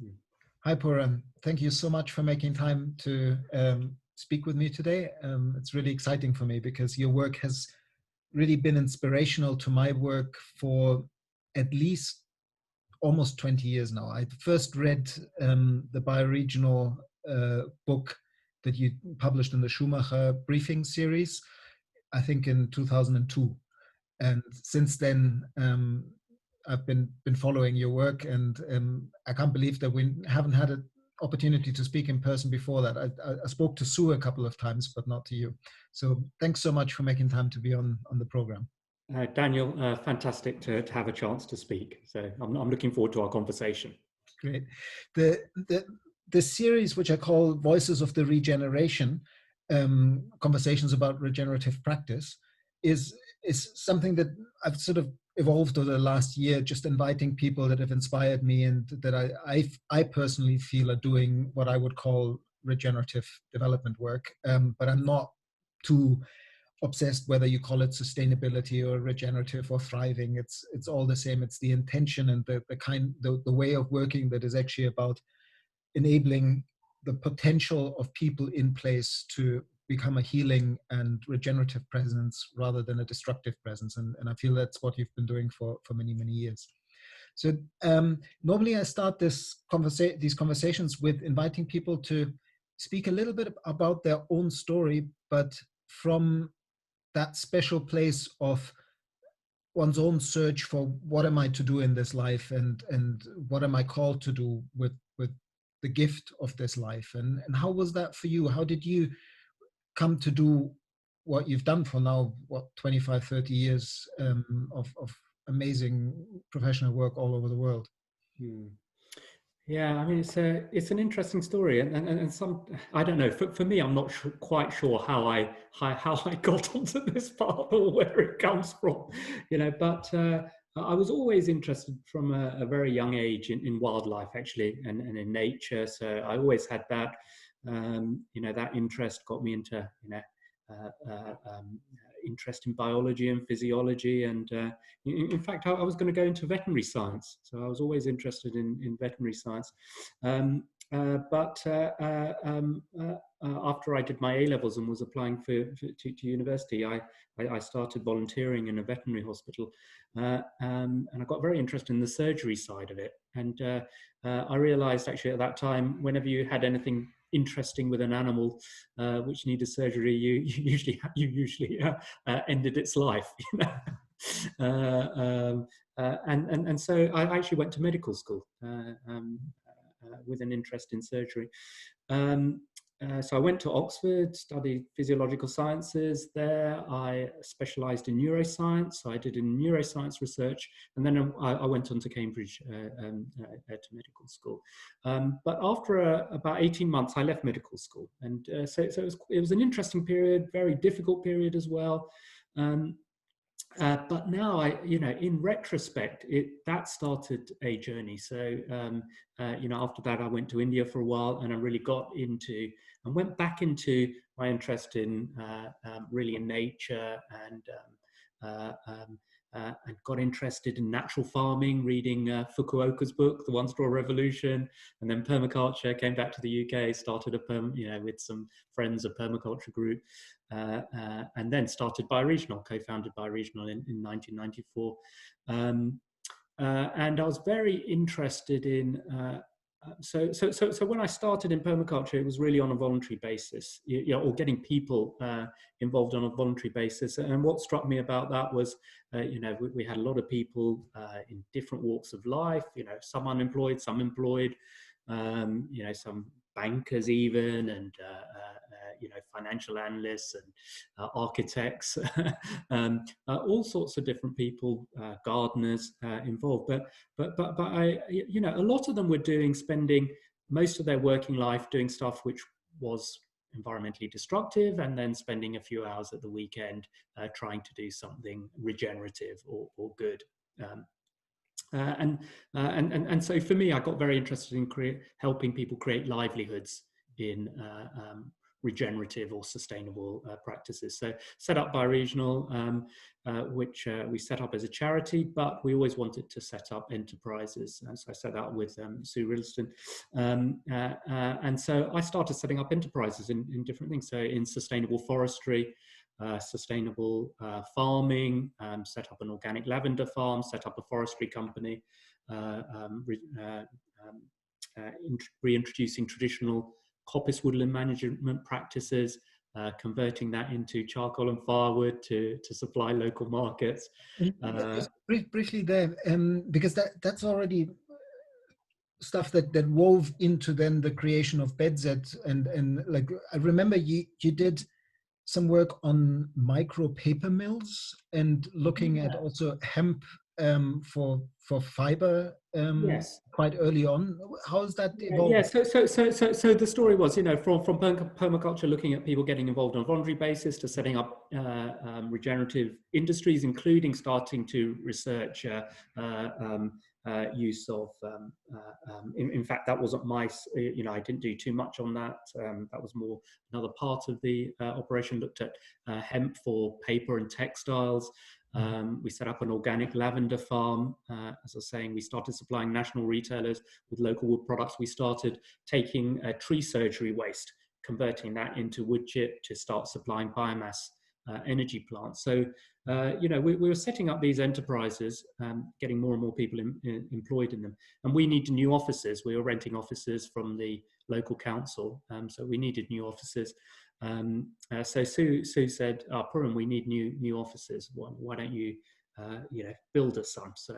Mm. Hi, Pooran. Thank you so much for making time to speak with me today. It's really exciting for me because your work has really been inspirational to my work for at least almost 20 years now. I first read the Bioregional book that you published in the Schumacher briefing series, I think in 2002. And since then, I've been following your work, and I can't believe that we haven't had an opportunity to speak in person before that. I spoke to Sue a couple of times, but not to you. So thanks so much for making time to be on the program. Daniel, fantastic to have a chance to speak. So I'm looking forward to our conversation. Great. The series, which I call Voices of the Regeneration, conversations about regenerative practice, is something that I've sort of evolved over the last year, just inviting people that have inspired me and that I personally feel are doing what I would call regenerative development work. But I'm not too obsessed whether you call it sustainability or regenerative or thriving. It's all the same. It's the intention and the way of working that is actually about enabling the potential of people in place to become a healing and regenerative presence rather than a destructive presence. And I feel that's what you've been doing for many, many years. So normally I start these conversations with inviting people to speak a little bit about their own story, but from that special place of one's own search for what am I to do in this life, and what am I called to do with the gift of this life, and how was that for you? How did you come to do what you've done for now, 25, 30 years of amazing professional work all over the world? Yeah, I mean, it's an interesting story, and some, I don't know. For me, I'm not quite sure how I got onto this path or where it comes from, But I was always interested from a very young age in wildlife, actually, and in nature. So I always had that, that interest got me into, interest in biology and physiology, and in fact, I was going to go into veterinary science, so I was always interested in veterinary science. But after I did my A-levels and was applying to university, I started volunteering in a veterinary hospital, and I got very interested in the surgery side of it. And I realized actually at that time, whenever you had anything interesting with an animal which needed surgery, you usually ended its life. And so I actually went to medical school with an interest in surgery. So I went to Oxford, studied physiological sciences there. I specialized in neuroscience, so I did in neuroscience research, and then I went on to Cambridge to medical school. But after about 18 months, I left medical school, and so it was an interesting period, very difficult period as well. But now, in retrospect, that started a journey. So, after that, I went to India for a while, and I really got into and went back into my interest in really in nature, and got interested in natural farming, reading Fukuoka's book, The One Straw Revolution, and then permaculture. Came back to the UK, started with some friends, a permaculture group. And then started Bioregional, co-founded Bioregional in 1994. And I was very interested in, so when I started in permaculture, it was really on a voluntary basis, or getting people involved on a voluntary basis. And what struck me about that was, we had a lot of people in different walks of life, some unemployed, some employed, some bankers even, and financial analysts and architects, all sorts of different people, gardeners involved. But I, a lot of them were spending most of their working life doing stuff which was environmentally destructive, and then spending a few hours at the weekend trying to do something regenerative or good. And so for me, I got very interested in helping people create livelihoods in regenerative or sustainable practices. So set up Bioregional, which we set up as a charity, but we always wanted to set up enterprises. And so I set out with Sue Riddlestone. And so I started setting up enterprises in different things. So in sustainable forestry, sustainable farming, set up an organic lavender farm, set up a forestry company, reintroducing traditional coppice woodland management practices, converting that into charcoal and firewood to supply local markets. Just briefly there, because that's already stuff that wove into then the creation of BedZED, and like I remember you did some work on micro paper mills and looking at also hemp for fiber Yes. quite early on. How has that evolved? Yeah. So the story was, from permaculture, looking at people getting involved on a voluntary basis, to setting up regenerative industries, including starting to research use of. In fact, that wasn't my. I didn't do too much on that. That was more another part of the operation. Looked at hemp for paper and textiles. We set up an organic lavender farm. As I was saying, we started supplying national retailers with local wood products. We started taking tree surgery waste, converting that into wood chip to start supplying biomass energy plants. So, we were setting up these enterprises, getting more and more people employed in them. And we needed new offices. We were renting offices from the local council. So we needed new offices. So Sue said, Pooran, we need new offices. Why don't you, build us some? So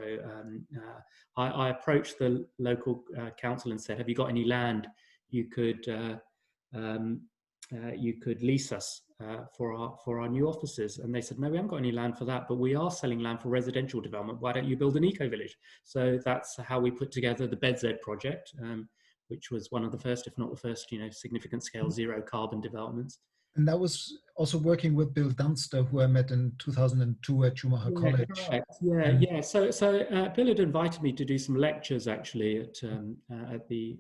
I approached the local council and said, have you got any land you could lease us for our new offices? And they said, no, we haven't got any land for that, but we are selling land for residential development. Why don't you build an eco-village? So that's how we put together the BedZED project, which was one of the first, if not the first, significant scale zero carbon developments. And that was also working with Bill Dunster, who I met in 2002 at Schumacher College. Correct. Yeah. So Bill had invited me to do some lectures actually at the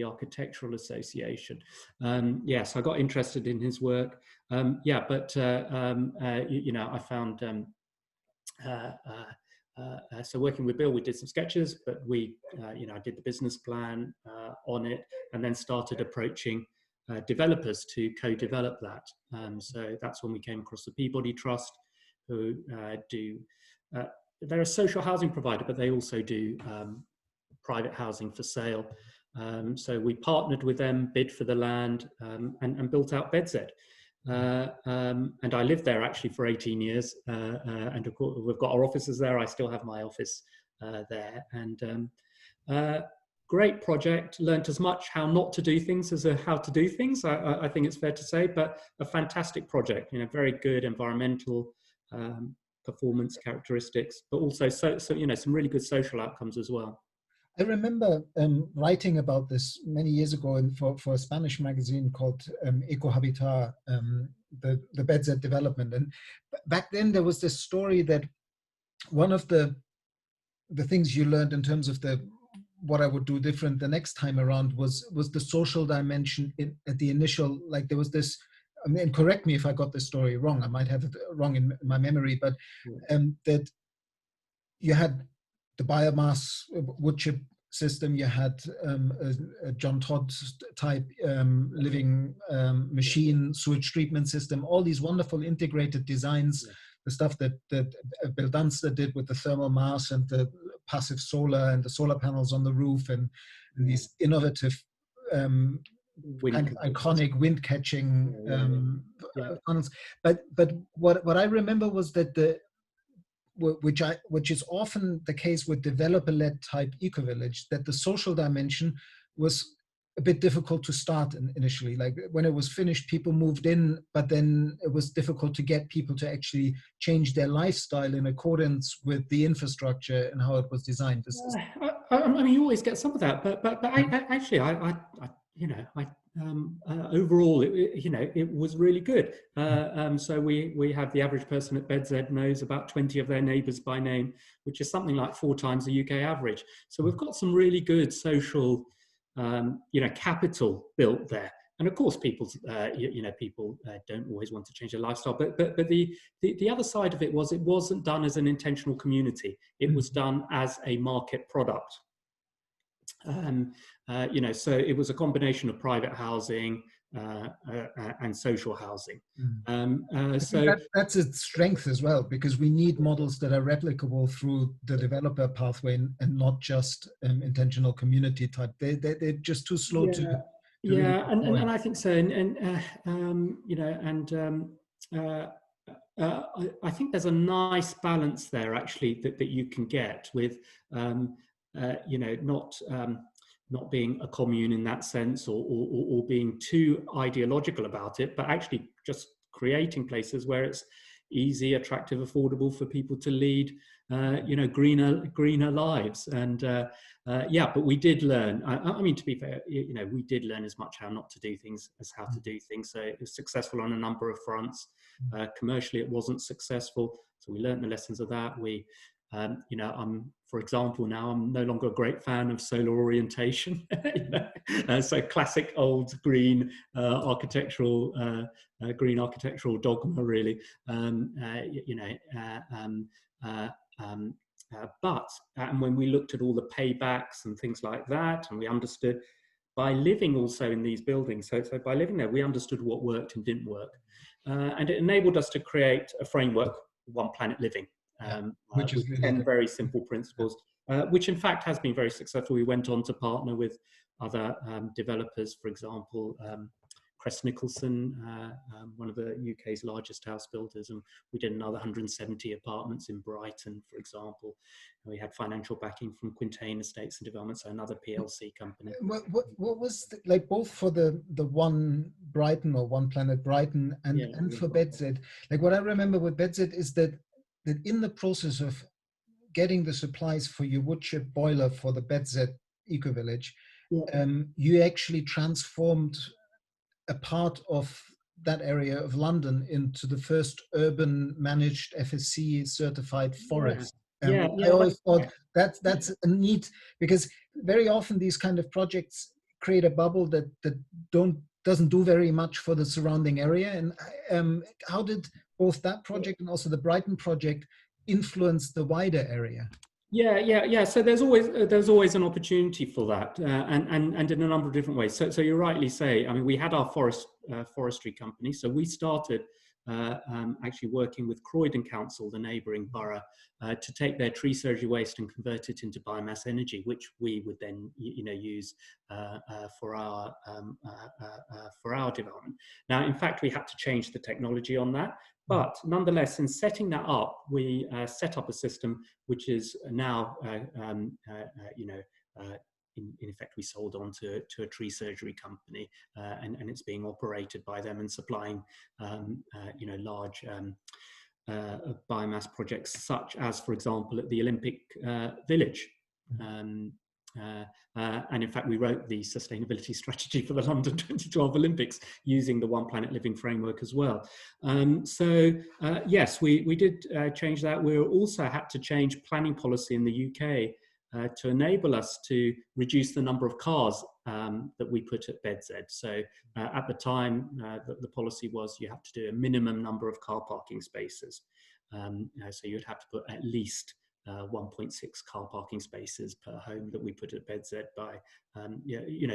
Architectural Association. So I got interested in his work. But I found. So working with Bill, we did some sketches, but I did the business plan on it, and then started approaching developers to co-develop that. So that's when we came across the Peabody Trust, who they're a social housing provider, but they also do private housing for sale. So we partnered with them, bid for the land, and built out BedZED. And I lived there actually for 18 years, and of course we've got our offices there. I still have my office there, and great project. Learned as much how not to do things as how to do things. I think it's fair to say, but a fantastic project. Very good environmental performance characteristics, but also some really good social outcomes as well. I remember writing about this many years ago for a Spanish magazine called Ecohabitat, the BedZED development. And back then there was this story that one of the things you learned in terms of what I would do different the next time around was the social dimension at the initial, like there was this, and correct me if I got this story wrong, I might have it wrong in my memory, but that you had the biomass wood chip system, you had a John Todd type living machine sewage treatment system, all these wonderful integrated designs, the stuff that Bill Dunster did with the thermal mass and the passive solar and the solar panels on the roof, and these innovative kind of iconic wind catching funnels. But what I remember was that which is often the case with developer-led type eco-village, that the social dimension was a bit difficult to start initially. Like when it was finished, people moved in, but then it was difficult to get people to actually change their lifestyle in accordance with the infrastructure and how it was designed. I mean, you always get some of that, but overall, it was really good. So we have the average person at BedZED knows about 20 of their neighbours by name, which is something like 4 times the UK average. So we've got some really good social, capital built there. and of course, people don't always want to change their lifestyle. But the other side of it was, it wasn't done as an intentional community. It was done as a market product. So it was a combination of private housing and social housing. So that's its strength as well, because we need models that are replicable through the developer pathway and not just intentional community type. They're just too slow to really deploy. And I think so. I think there's a nice balance there, actually, that you can get with not being a commune in that sense, or being too ideological about it, but actually just creating places where it's easy, attractive, affordable for people to lead, greener lives. And but we did learn. I mean, to be fair, we did learn as much how not to do things as how to do things. So it was successful on a number of fronts. Commercially, it wasn't successful. So we learned the lessons of that. For example, now I'm no longer a great fan of solar orientation. So classic old green architectural dogma, really. But when we looked at all the paybacks and things like that, and we understood by living also in these buildings, so by living there, we understood what worked and didn't work, and it enabled us to create a framework, One Planet Living. Which is with 10 very simple principles, which in fact has been very successful. We went on to partner with other developers, for example, Crest Nicholson, one of the UK's largest house builders, and we did another 170 apartments in Brighton, for example. And we had financial backing from Quintain Estates and Development, so another PLC company. What was like both for the One Brighton or One Planet Brighton and for BedZED? Like what I remember with BedZED is that in the process of getting the supplies for your wood chip boiler for the BedZED ecovillage, you actually transformed a part of that area of London into the first urban managed FSC certified forest. I always thought that's a neat, because very often these kind of projects create a bubble that doesn't do very much for the surrounding area. And how did both that project and also the Brighton project influence the wider area? So there's always an opportunity for that, and in a number of different ways. So you rightly say, I mean, we had our forestry company, so we started actually working with Croydon Council, the neighbouring borough, to take their tree surgery waste and convert it into biomass energy, which we would then use for our development. Now, in fact, we had to change the technology on that. But nonetheless, in setting that up, we set up a system which is now, in effect, we sold on to a tree surgery company, and it's being operated by them and supplying, large biomass projects, such as, for example, at the Olympic Village. And in fact, we wrote the sustainability strategy for the London 2012 Olympics using the One Planet Living framework as well. Yes, we did change that. We also had to change planning policy in the UK to enable us to reduce the number of cars that we put at BedZED. So at the time, the policy was you have to do a minimum number of car parking spaces. So you'd have to put at least 1.6 car parking spaces per home that we put at BedZED by,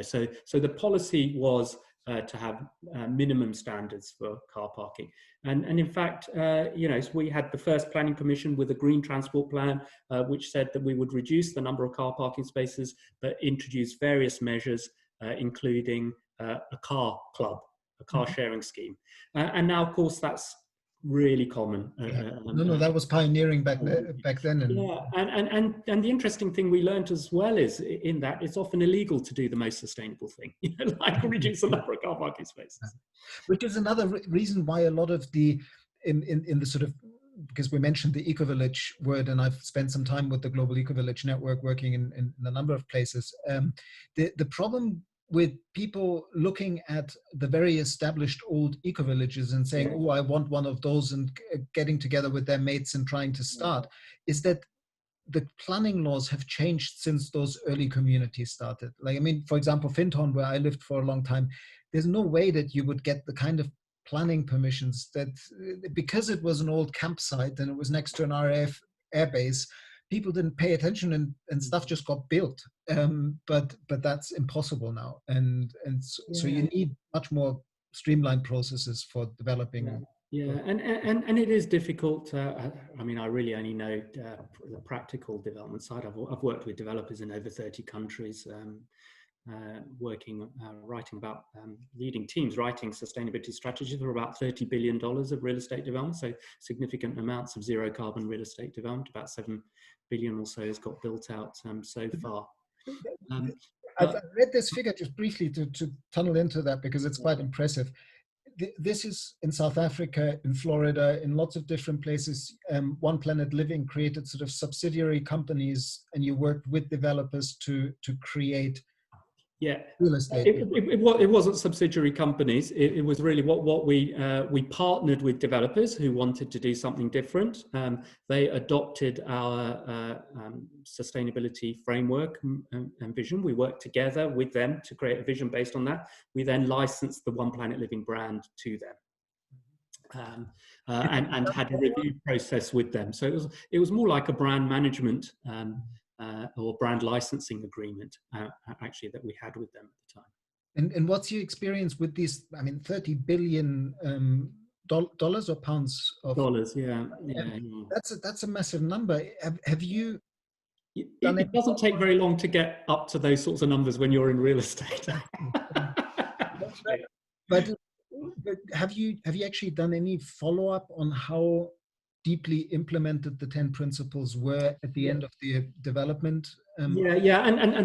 so the policy was to have minimum standards for car parking. And in fact, we had the first planning permission with a green transport plan, which said that we would reduce the number of car parking spaces, but introduce various measures, including a car club, a car sharing scheme. And now, of course, that's really common. That was pioneering back then. And the interesting thing we learned as well is in that it's often illegal to do the most sustainable thing, like reduce the number of car parking spaces. Which is another reason why a lot of the in the sort of, because we mentioned the ecovillage word, and I've spent some time with the Global Ecovillage Network working in a number of places. The problem with people looking at the very established old ecovillages and saying, oh, I want one of those, and getting together with their mates and trying to start, is that the planning laws have changed since those early communities started. Like, I mean, for example, Findhorn, where I lived for a long time, there's no way that you would get the kind of planning permissions that, because it was an old campsite and it was next to an RAF airbase, people didn't pay attention, and stuff just got built. But that's impossible now, and so you need much more streamlined processes for developing. Yeah, and it is difficult. I mean, I really only know the practical development side. I've worked with developers in over 30 countries, writing about leading teams, writing sustainability strategies for about $30 billion of real estate development. So significant amounts of zero carbon real estate development. About 7 billion or so has got built out so far. I've read this figure just briefly to tunnel into that because it's quite impressive. This is in South Africa, in Florida, in lots of different places. One Planet Living created sort of subsidiary companies, and you worked with developers to create real estate. It wasn't subsidiary companies. It was really what we partnered with developers who wanted to do something different. They adopted our sustainability framework and vision. We worked together with them to create a vision based on that. We then licensed the One Planet Living brand to them. And had a review process with them. So it was more like a brand management or brand licensing agreement, actually, that we had with them at the time. And what's your experience with these? I mean, $30 billion dollars or pounds of dollars? Yeah. That's a massive number. Have you? It doesn't take very long to get up to those sorts of numbers when you're in real estate. But have you actually done any follow up on how deeply implemented the 10 principles were at the end of the development? And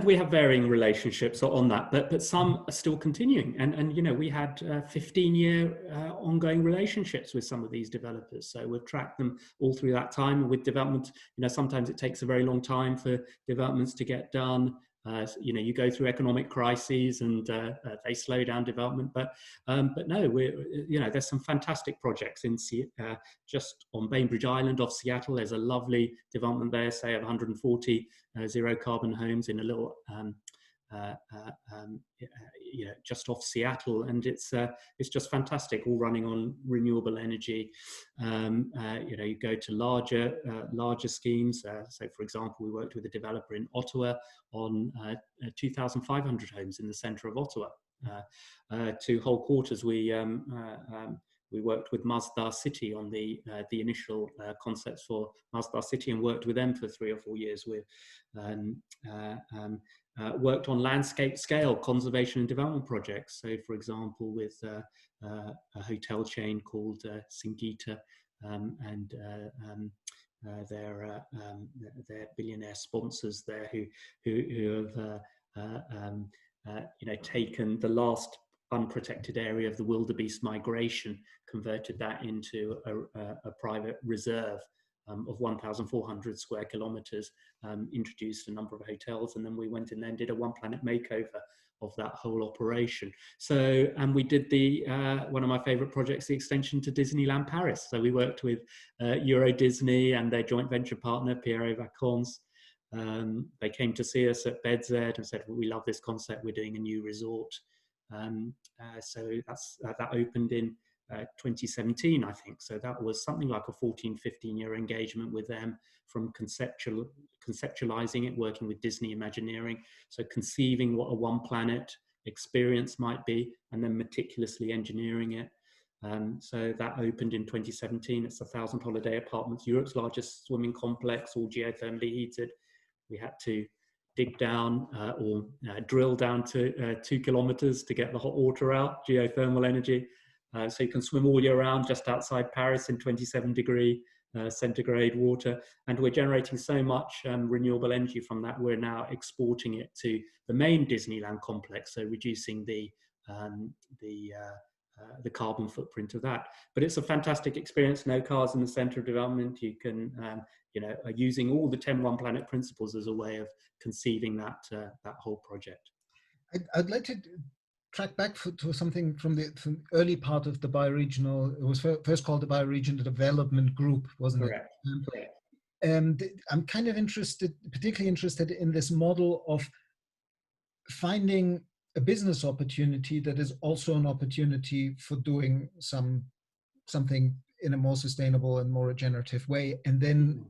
we have varying relationships on that, but some are still continuing. And you know, we had 15-year ongoing relationships with some of these developers. So we've tracked them all through that time. With development, you know, sometimes it takes a very long time for developments to get done. You know, you go through economic crises and they slow down development. But no, there's some fantastic projects in just on Bainbridge Island off Seattle. There's a lovely development there, say, of 140 zero carbon homes in a little just off Seattle, and it's just fantastic, all running on renewable energy. You go to larger schemes. So, for example, we worked with a developer in Ottawa on 2,500 homes in the centre of Ottawa. To whole quarters, we worked with Mazda City on the initial concepts for Mazda City, and worked with them for 3 or 4 years. With worked on landscape scale conservation and development projects. So, for example, with a hotel chain called Singita, and their billionaire sponsors there who have taken the last unprotected area of the wildebeest migration, converted that into a private reserve of 1,400 square kilometers, introduced a number of hotels, and then we went in there and did a One Planet makeover of that whole operation. So, and we did one of my favorite projects, the extension to Disneyland Paris. So we worked with Euro Disney and their joint venture partner, Pierre Vacances. They came to see us at BedZED and said, well, we love this concept, we're doing a new resort. So that opened in 2017, I think. So that was something like a 14-15-year engagement with them, from conceptualizing it, working with Disney Imagineering, so conceiving what a One Planet experience might be, and then meticulously engineering it. So that opened in 2017. It's 1,000 holiday apartments, Europe's largest swimming complex, all geothermally heated. We had to dig down or drill down to 2 kilometers to get the hot water out, geothermal energy. So you can swim all year round just outside Paris in 27-degree centigrade water. And we're generating so much renewable energy from that, we're now exporting it to the main Disneyland complex, so reducing the carbon footprint of that. But it's a fantastic experience. No cars in the center of development. You can, using all the 10 One Planet principles as a way of conceiving that whole project. I'd like to track back to something from the early part of the bioregional. It was first called the Bioregional Development Group, wasn't Correct. it? Correct. And I'm kind of particularly interested in this model of finding a business opportunity that is also an opportunity for doing something in a more sustainable and more regenerative way, and then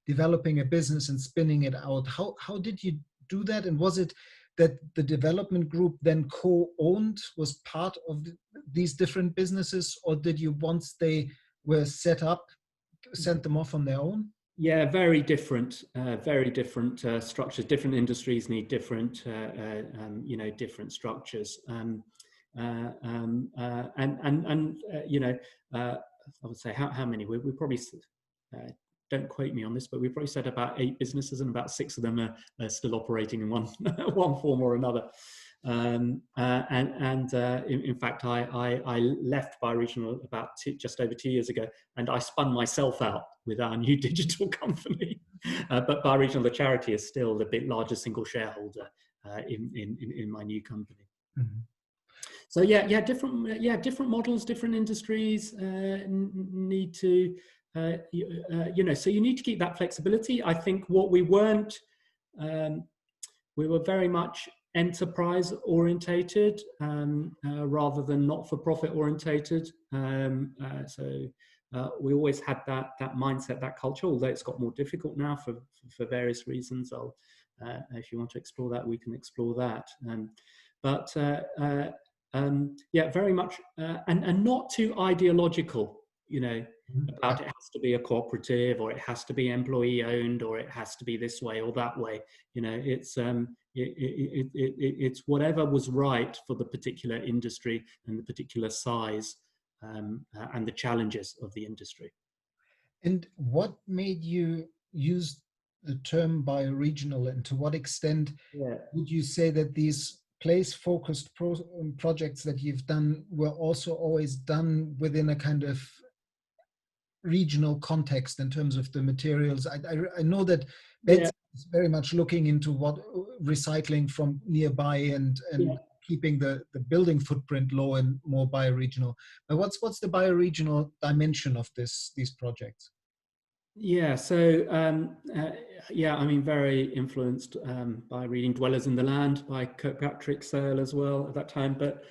developing a business and spinning it out. How did you do that? And was it that the development group then co-owned, was part of these different businesses, or did you, once they were set up, send them off on their own? Yeah, very different structures. Different industries need different, different structures. I would say how many? We probably, don't quote me on this, but we probably said about 8 businesses, and about 6 of them are still operating in one one form or another. In fact, I left Bioregional about just over 2 years ago, and I spun myself out with our new digital company. But Bioregional, the charity, is still the largest single shareholder in my new company. Mm-hmm. So different models, different industries need to, so you need to keep that flexibility. I think what we weren't, we were very much enterprise orientated rather than not-for-profit orientated. We always had that mindset, that culture, although it's got more difficult now for various reasons. If you want to explore that, we can explore that. Very much, and not too ideological, about it has to be a cooperative, or it has to be employee owned, or it has to be this way or that way. It's whatever was right for the particular industry and the particular size and the challenges of the industry. And what made you use the term bioregional, and to what extent would you say that these place-focused projects that you've done were also always done within a kind of regional context in terms of the materials? I know that BedZED is very much looking into what recycling from nearby and keeping the building footprint low and more bioregional. But what's the bioregional dimension of these projects? Yeah, so very influenced by reading Dwellers in the Land by Kirkpatrick Sale as well at that time. But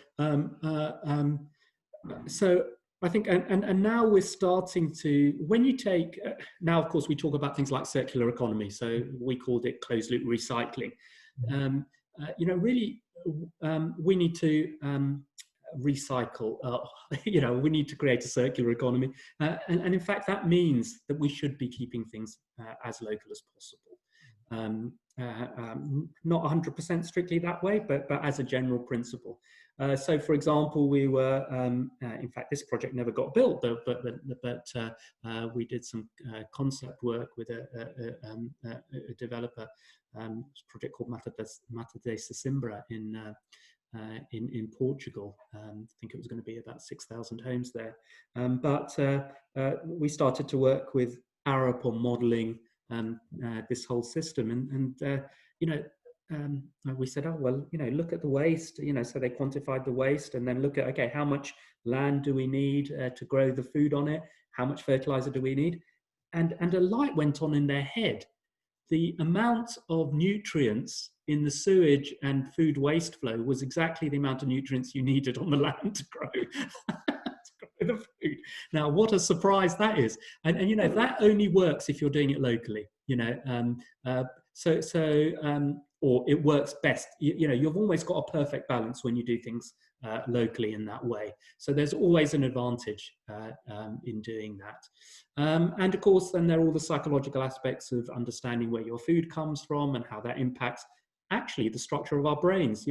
so I think, and now we're starting to, when you take, now of course we talk about things like circular economy, so we called it closed loop recycling. Really, we need to recycle, we need to create a circular economy. And in fact, that means that we should be keeping things as local as possible. Not 100% strictly that way, but as a general principle. So, for example, we were, in fact, this project never got built, but we did some concept work with a developer, a project called Mata de Sesimbra in Portugal. I think it was going to be about 6,000 homes there. But we started to work with Arup on modeling this whole system. And we said, oh, well, look at the waste, so they quantified the waste, and then look at, okay, how much land do we need to grow the food on it? How much fertilizer do we need? And a light went on in their head. The amount of nutrients in the sewage and food waste flow was exactly the amount of nutrients you needed on the land to grow, the food. Now, what a surprise that is. And that only works if you're doing it locally, or it works best. You've always got a perfect balance when you do things locally in that way. So there's always an advantage in doing that. And of course, then there are all the psychological aspects of understanding where your food comes from and how that impacts actually the structure of our brains.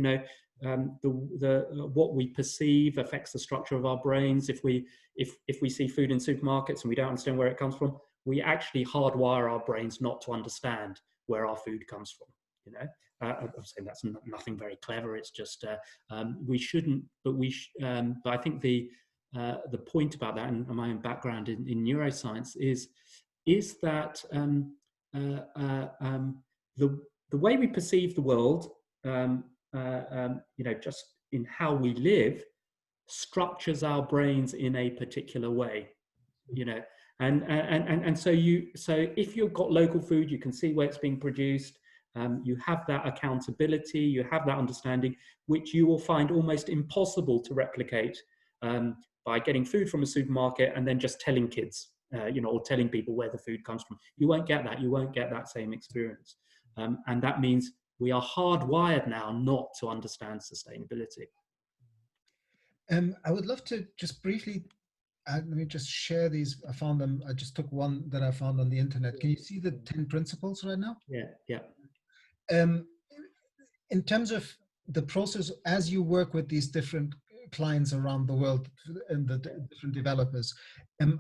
What we perceive affects the structure of our brains. If we see food in supermarkets and we don't understand where it comes from, we actually hardwire our brains not to understand where our food comes from. I'm saying that's nothing very clever. It's just we shouldn't, but but I think the point about that, and my own background in neuroscience, is that the way we perceive the world, just in how we live, structures our brains in a particular way. And so if you've got local food, you can see where it's being produced. You have that accountability, you have that understanding, which you will find almost impossible to replicate by getting food from a supermarket and then just telling kids, or telling people where the food comes from. You won't get that. You won't get that same experience. And that means we are hardwired now not to understand sustainability. I would love to just briefly, let me just share these. I found them. I just took one that I found on the internet. Can you see the 10 principles right now? Yeah. In terms of the process, as you work with these different clients around the world and the different developers,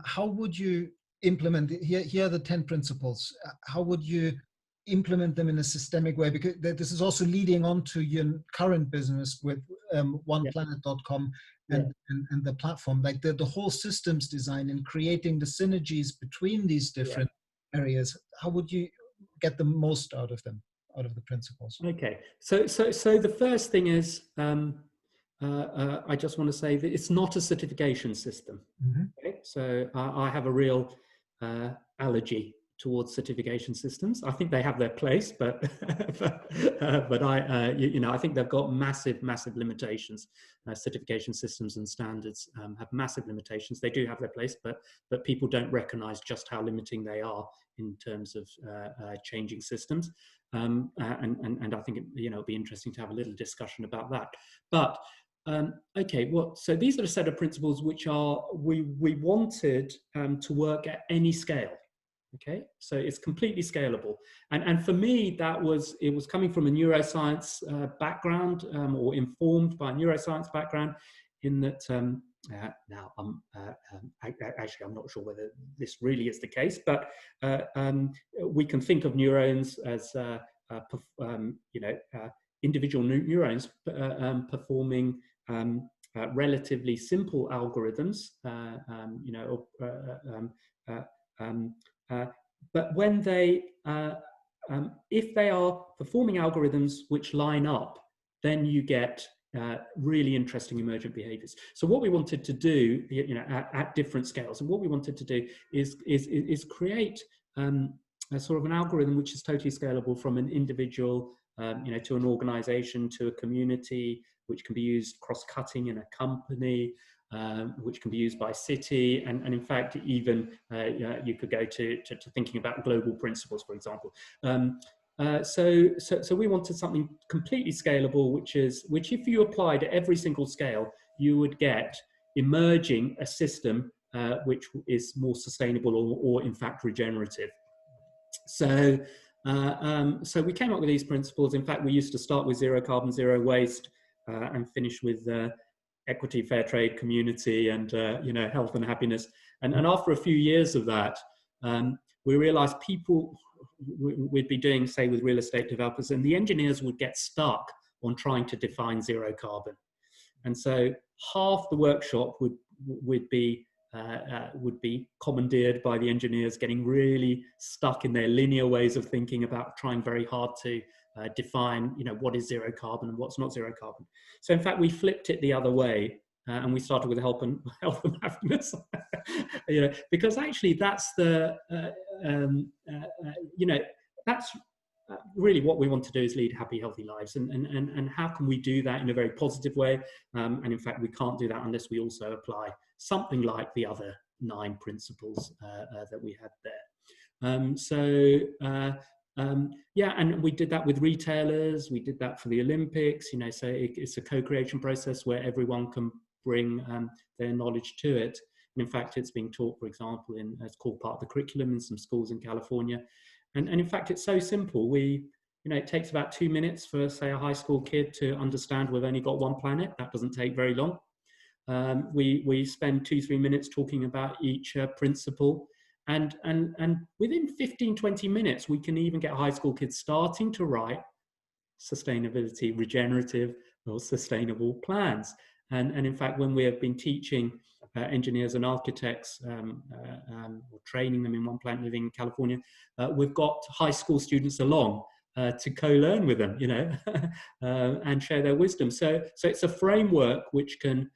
how would you implement, here are the 10 principles. How would you implement them in a systemic way? Because this is also leading on to your current business with oneplanet.com and the platform, like the whole systems design and creating the synergies between these different areas. How would you get the most out of them, out of the principles? Okay, so the first thing is, I just want to say that it's not a certification system. Mm-hmm. Okay? So I have a real allergy towards certification systems. I think they have their place, but I think they've got massive limitations. Certification systems and standards have massive limitations. They do have their place, but people don't recognize just how limiting they are in terms of changing systems. And I think it'll be interesting to have a little discussion about that. But okay, so these are a set of principles which we wanted to work at any scale. Okay, so it's completely scalable, and for me it was coming from a neuroscience background, or informed by a neuroscience background, in that now actually I'm not sure whether this really is the case, but we can think of neurons as individual neurons performing relatively simple algorithms, but when if they are performing algorithms which line up, then you get really interesting emergent behaviors. So what we wanted to do, at different scales, and what we wanted to do is create a sort of an algorithm which is totally scalable from an individual, to an organization, to a community, which can be used cross-cutting in a company, which can be used by city, and in fact, even you could go to thinking about global principles, for example. So we wanted something completely scalable, which if you applied at every single scale, you would get emerging a system which is more sustainable or in fact regenerative. So we came up with these principles. In fact, we used to start with zero carbon, zero waste, and finish with equity, fair trade, community, and health and happiness. And after a few years of that, we realized we'd be doing, say, with real estate developers, and the engineers would get stuck on trying to define zero carbon. And so half the workshop would be commandeered by the engineers, getting really stuck in their linear ways of thinking about trying very hard to define, what is zero carbon and what's not zero carbon. So in fact, we flipped it the other way, and we started with health and happiness, because actually that's that's really what we want to do, is lead happy, healthy lives. And how can we do that in a very positive way? And in fact, we can't do that unless we also apply something like the other 9 principles that we had there. And we did that with retailers. We did that for the Olympics. So it's a co-creation process where everyone can bring their knowledge to it. And in fact, it's being taught, for example, as called part of the curriculum in some schools in California. And in fact, it's so simple. It takes about 2 minutes for, say, a high school kid to understand we've only got one planet. That doesn't take very long. We spend 2-3 minutes talking about each principle. And within 15-20 minutes, we can even get high school kids starting to write sustainability, regenerative, or sustainable plans. And in fact, when we have been teaching engineers and architects, or training them in One Planet Living in California, we've got high school students along to co-learn with them, and share their wisdom. So it's a framework which can,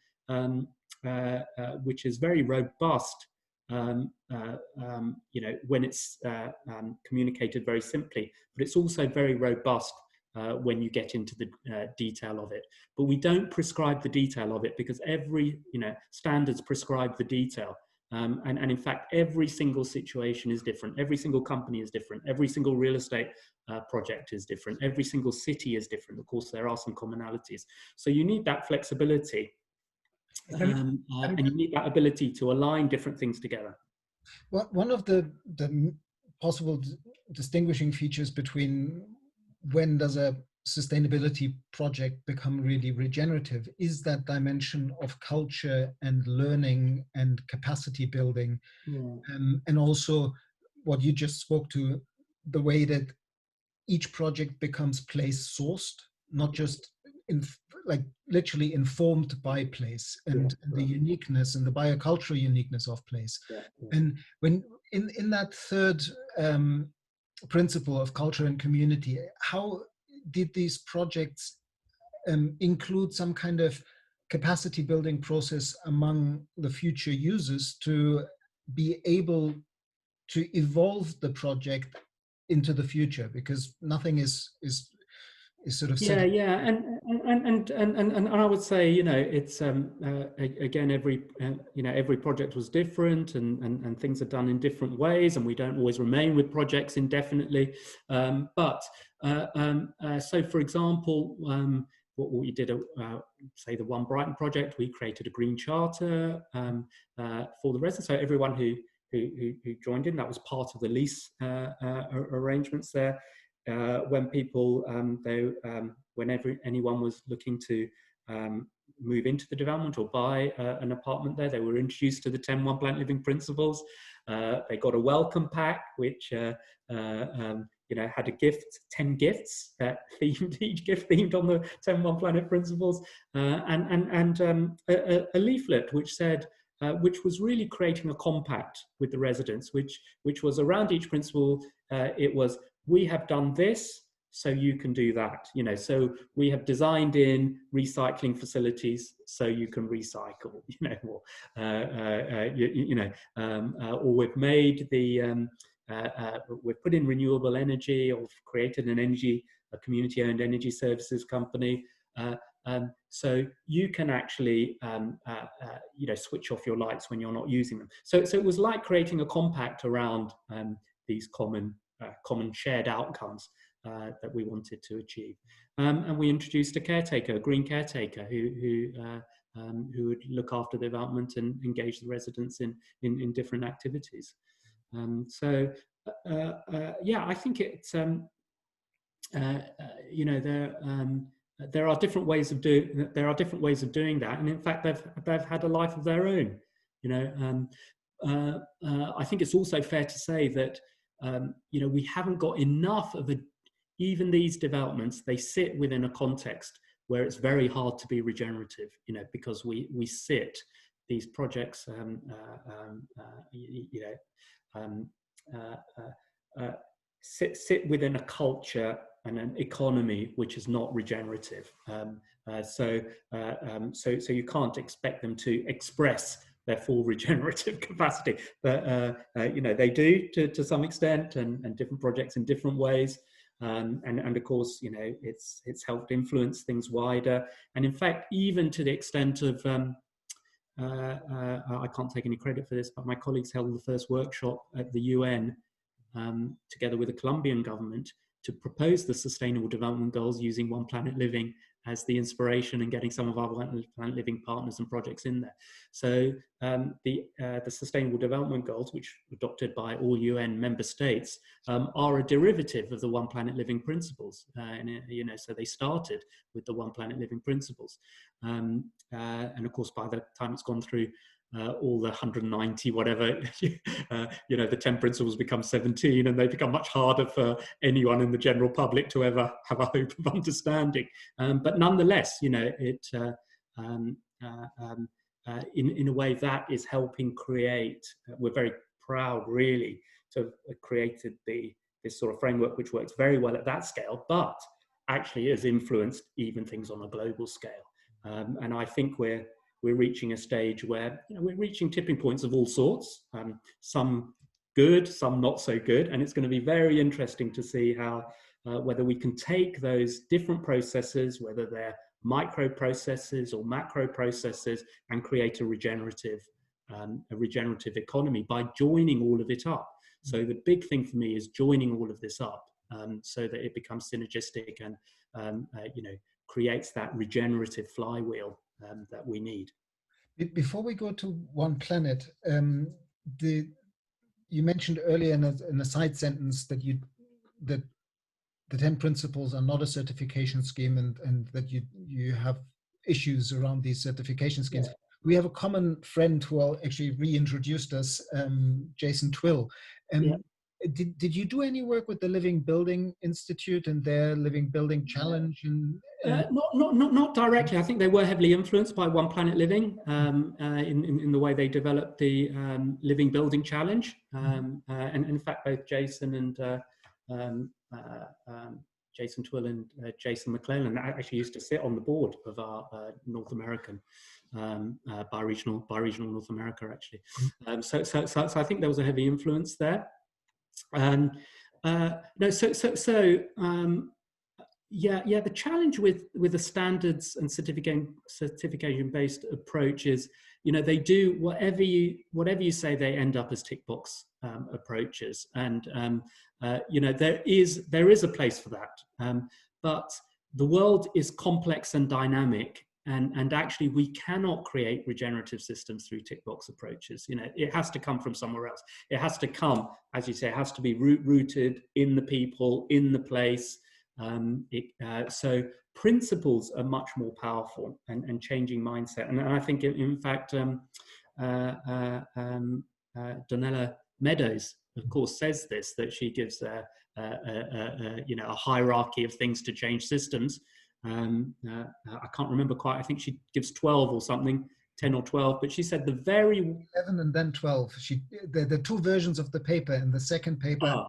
which is very robust, when it's communicated very simply, but it's also very robust when you get into the detail of it. But we don't prescribe the detail of it because every, standards prescribe the detail. And in fact, every single situation is different. Every single company is different. Every single real estate project is different. Every single city is different. Of course, there are some commonalities. So you need that flexibility. And you need that ability to align different things together. Well, one of the possible distinguishing features between when does a sustainability project become really regenerative is that dimension of culture and learning and capacity building. Yeah. And also what you just spoke to, the way that each project becomes place sourced, not just like literally informed by place, and the uniqueness and the biocultural uniqueness of place. And when in that third principle of culture and community, how did these projects include some kind of capacity building process among the future users to be able to evolve the project into the future? Because nothing is sort of set. And I would say, it's again, every project was different, and things are done in different ways, and we don't always remain with projects indefinitely. So, for example, what we did, say the One Brighton project, we created a green charter for the residents. So everyone who joined in, that was part of the lease arrangements there. When people, whenever anyone was looking to move into the development or buy an apartment there, they were introduced to the 10-1 Planet Living principles. They got a welcome pack, which had a gift, 10 gifts, each gift themed on the 10-1 Planet principles, and a leaflet which said, which was really creating a compact with the residents, which was around each principle. It was, we have done this, so you can do that. So we have designed in recycling facilities, so you can recycle. Or we've made we've put in renewable energy, or created a community-owned energy services company. So you can actually, switch off your lights when you're not using them. So it was like creating a compact around these common shared outcomes that we wanted to achieve. And we introduced a green caretaker, who would look after the development and engage the residents in different activities. I think it's there are different ways of doing that, and in fact they've had a life of their own. I think it's also fair to say that we haven't got enough of even these developments. They sit within a context where it's very hard to be regenerative, because we sit these projects sit within a culture and an economy which is not regenerative. So you can't expect them to express their full regenerative capacity, but they do to some extent, and different projects in different ways. And of course, it's helped influence things wider. And in fact, even to the extent of, I can't take any credit for this, but my colleagues held the first workshop at the UN together with the Colombian government to propose the Sustainable Development Goals using One Planet Living as the inspiration, and getting some of our One Planet Living partners and projects in there. So the Sustainable Development Goals, which were adopted by all UN member states, are a derivative of the One Planet Living principles. So they started with the One Planet Living principles. And of course, by the time it's gone through all the 190, whatever, the 10 principles become 17, and they become much harder for anyone in the general public to ever have a hope of understanding. But nonetheless, it in a way that is helping create. We're very proud, really, to have created this sort of framework which works very well at that scale, but actually has influenced even things on a global scale. And I think we're we're reaching a stage where we're reaching tipping points of all sorts, some good, some not so good, and it's going to be very interesting to see how whether we can take those different processes, whether they're micro processes or macro processes, and create a regenerative economy by joining all of it up. So the big thing for me is joining all of this up so that it becomes synergistic and creates that regenerative flywheel that we need. Before we go to One Planet, you mentioned earlier in a side sentence that the 10 principles are not a certification scheme, and that you have issues around these certification schemes. Yeah. We have a common friend who actually reintroduced us, Jason Twill. Yeah. Did you do any work with the Living Building Institute and their Living Building Challenge? Not directly. I think they were heavily influenced by One Planet Living in the way they developed the Living Building Challenge. And in fact, both Jason and Jason Twill and Jason McClellan actually used to sit on the board of our North American Bioregional North America, actually. So I think there was a heavy influence there. The challenge with the standards and certification based approach is, they do whatever you say, they end up as tick box approaches, and there is a place for that, but the world is complex and dynamic, and actually we cannot create regenerative systems through tick box approaches. It has to come from somewhere else. It has to come, as you say, it has to be rooted in the people, in the place. So principles are much more powerful, and changing mindset. And I think, in fact, Donella Meadows, of course, says this, that she gives a hierarchy of things to change systems. I can't remember quite. I think she gives 12 or something, 10 or 12, but she said 11 and then 12. The two versions of the paper, and the second paper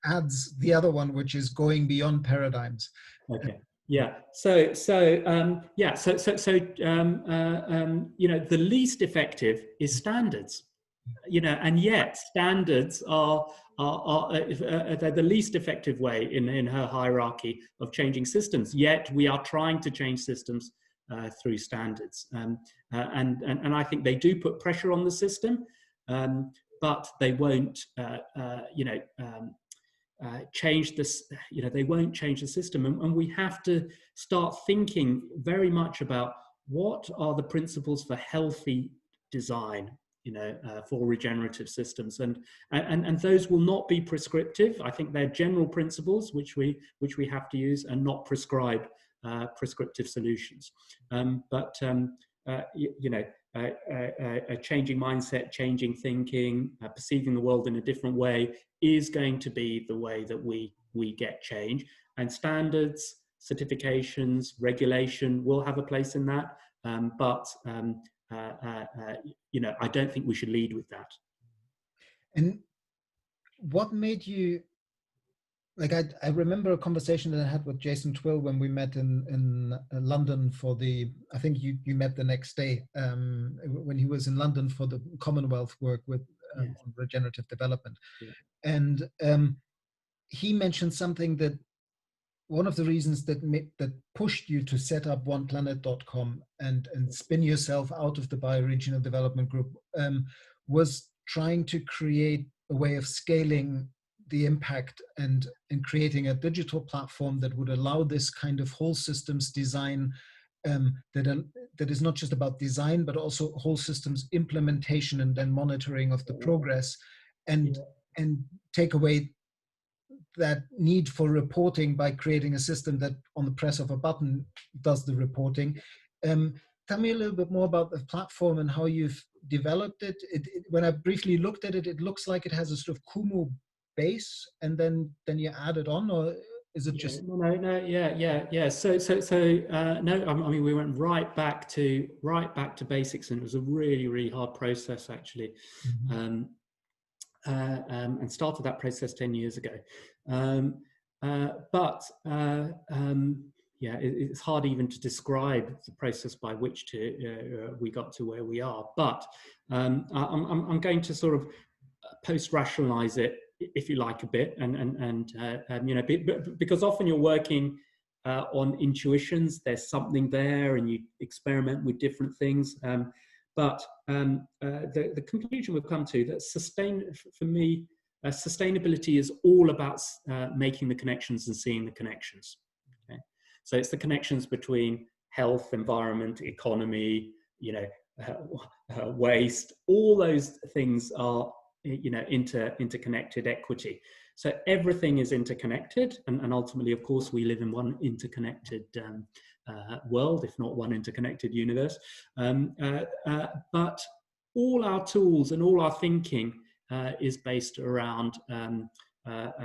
adds the other one, which is going beyond paradigms. Okay. Yeah. So the least effective is standards. And yet standards are the least effective way in her hierarchy of changing systems. Yet we are trying to change systems through standards, and I think they do put pressure on the system, but they won't, change this. They won't change the system, and we have to start thinking very much about what are the principles for healthy design, for regenerative systems, and those will not be prescriptive. I think they're general principles which we have to use, and not prescribe prescriptive solutions. A changing mindset, changing thinking, perceiving the world in a different way is going to be the way that we get change. And standards, certifications, regulation will have a place in that, but I don't think we should lead with that. And what made you, I remember a conversation that I had with Jason Twill when we met in London for I think you met the next day, when he was in London for the Commonwealth work with on regenerative development. Yeah. And he mentioned something, that one of the reasons that pushed you to set up oneplanet.com and spin yourself out of the Bioregional Development Group was trying to create a way of scaling the impact and creating a digital platform that would allow this kind of whole systems design, that is not just about design, but also whole systems implementation and then monitoring of the progress, and take away that need for reporting by creating a system that on the press of a button does the reporting. Tell me a little bit more about the platform and how you've developed it. When I briefly looked at it, it looks like it has a sort of Kumu base, and then you add it on, or is it just? No. So no. I mean, we went right back to basics, and it was a really, really hard process, actually. Mm-hmm. And started that process 10 years ago. it's hard even to describe the process by which we got to where we are. But I'm going to sort of post-rationalize it, if you like, a bit, and because often you're working on intuitions. There's something there, and you experiment with different things. But the conclusion we've come to that for me, sustainability is all about making the connections and seeing the connections. Okay? So it's the connections between health, environment, economy, waste. All those things are interconnected equity. So everything is interconnected, and ultimately, of course, we live in one interconnected world, if not one interconnected universe. But all our tools and all our thinking is based around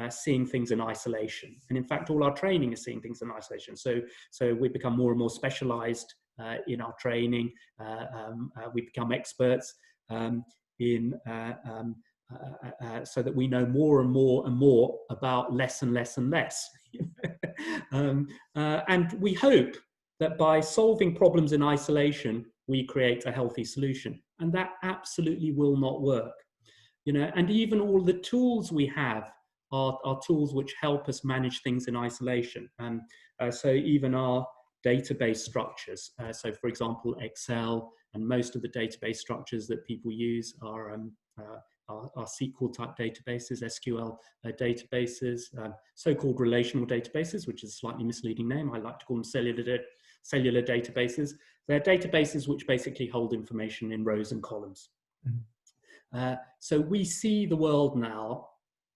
seeing things in isolation. And in fact, all our training is seeing things in isolation. So we become more and more specialized in our training. We become experts in so that we know more and more and more about less and less and less. And we hope that by solving problems in isolation, we create a healthy solution. And that absolutely will not work. And even all the tools we have are tools which help us manage things in isolation. So even our database structures. So for example, Excel and most of the database structures that people use are SQL type databases, SQL databases, so-called relational databases, which is a slightly misleading name. I like to call them cellular databases. They're databases which basically hold information in rows and columns. Mm-hmm. So we see the world now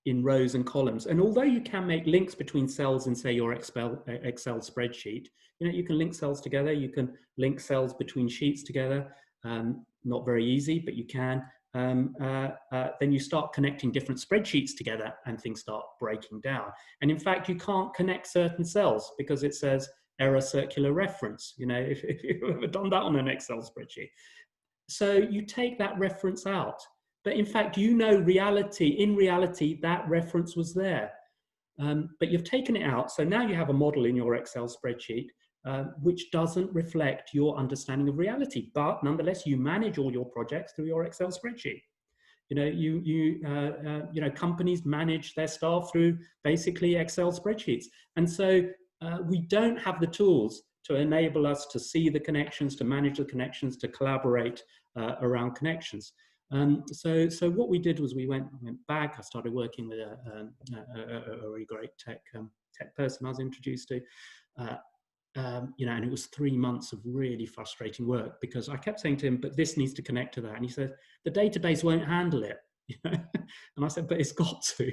in rows and columns. And although you can make links between cells in, say, your Excel spreadsheet, you can link cells together, you can link cells between sheets together. Not very easy, but you can. Then you start connecting different spreadsheets together and things start breaking down. And in fact, you can't connect certain cells because it says error circular reference, if you've ever done that on an Excel spreadsheet. So you take that reference out. But in fact, in reality, that reference was there. But you've taken it out. So now you have a model in your Excel spreadsheet which doesn't reflect your understanding of reality. But nonetheless, you manage all your projects through your Excel spreadsheet. Companies manage their staff through basically Excel spreadsheets. And so we don't have the tools to enable us to see the connections, to manage the connections, to collaborate around connections. So what we did was we went back. I started working with a really great tech person I was introduced to, and it was 3 months of really frustrating work because I kept saying to him, but this needs to connect to that. And he said, the database won't handle it. And I said, but it's got to.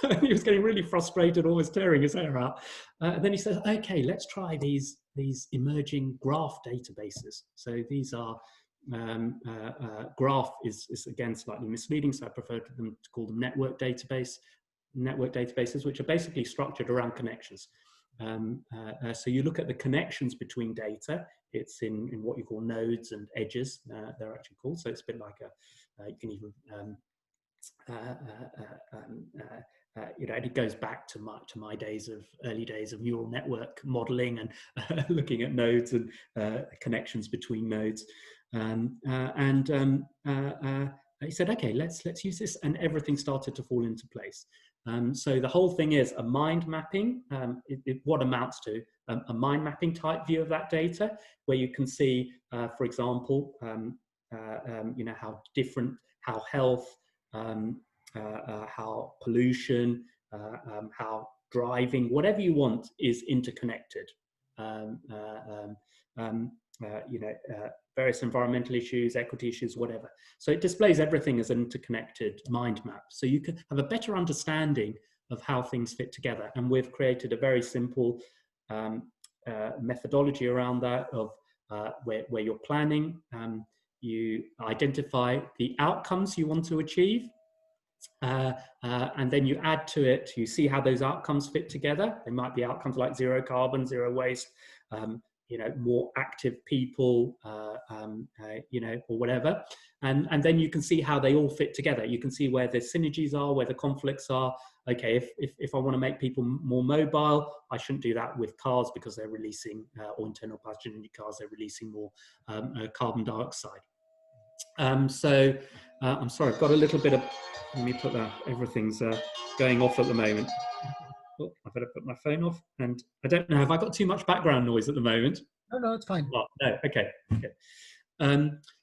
And he was getting really frustrated, always tearing his hair out. And then he said, okay, let's try these emerging graph databases. So these are graph is again slightly misleading, so I prefer to call them network databases, which are basically structured around connections. So you look at the connections between data. It's in what you call nodes and edges. They're actually called. So it's a bit like you can even and it goes back to my early days of neural network modeling and looking at nodes and connections between nodes. He said, okay, let's use this, and everything started to fall into place. So the whole thing is a mind mapping. What amounts to a mind mapping type view of that data, where you can see, for example, how health, how pollution, how driving, whatever you want, is interconnected. Various environmental issues, equity issues, whatever. So it displays everything as an interconnected mind map. So you can have a better understanding of how things fit together. And we've created a very simple methodology around that of where you're planning. You identify the outcomes you want to achieve. And then you add to it, you see how those outcomes fit together. They might be outcomes like zero carbon, zero waste, more active people, or whatever. And then you can see how they all fit together. You can see where the synergies are, where the conflicts are. Okay, if I want to make people more mobile, I shouldn't do that with cars because they're releasing, or internal combustion cars, they're releasing more carbon dioxide. I'm sorry, I've got a little bit of, let me put that, everything's going off at the moment. Oh, I better put my phone off. And I don't know, have I got too much background noise at the moment? No, it's fine. Oh, no, okay.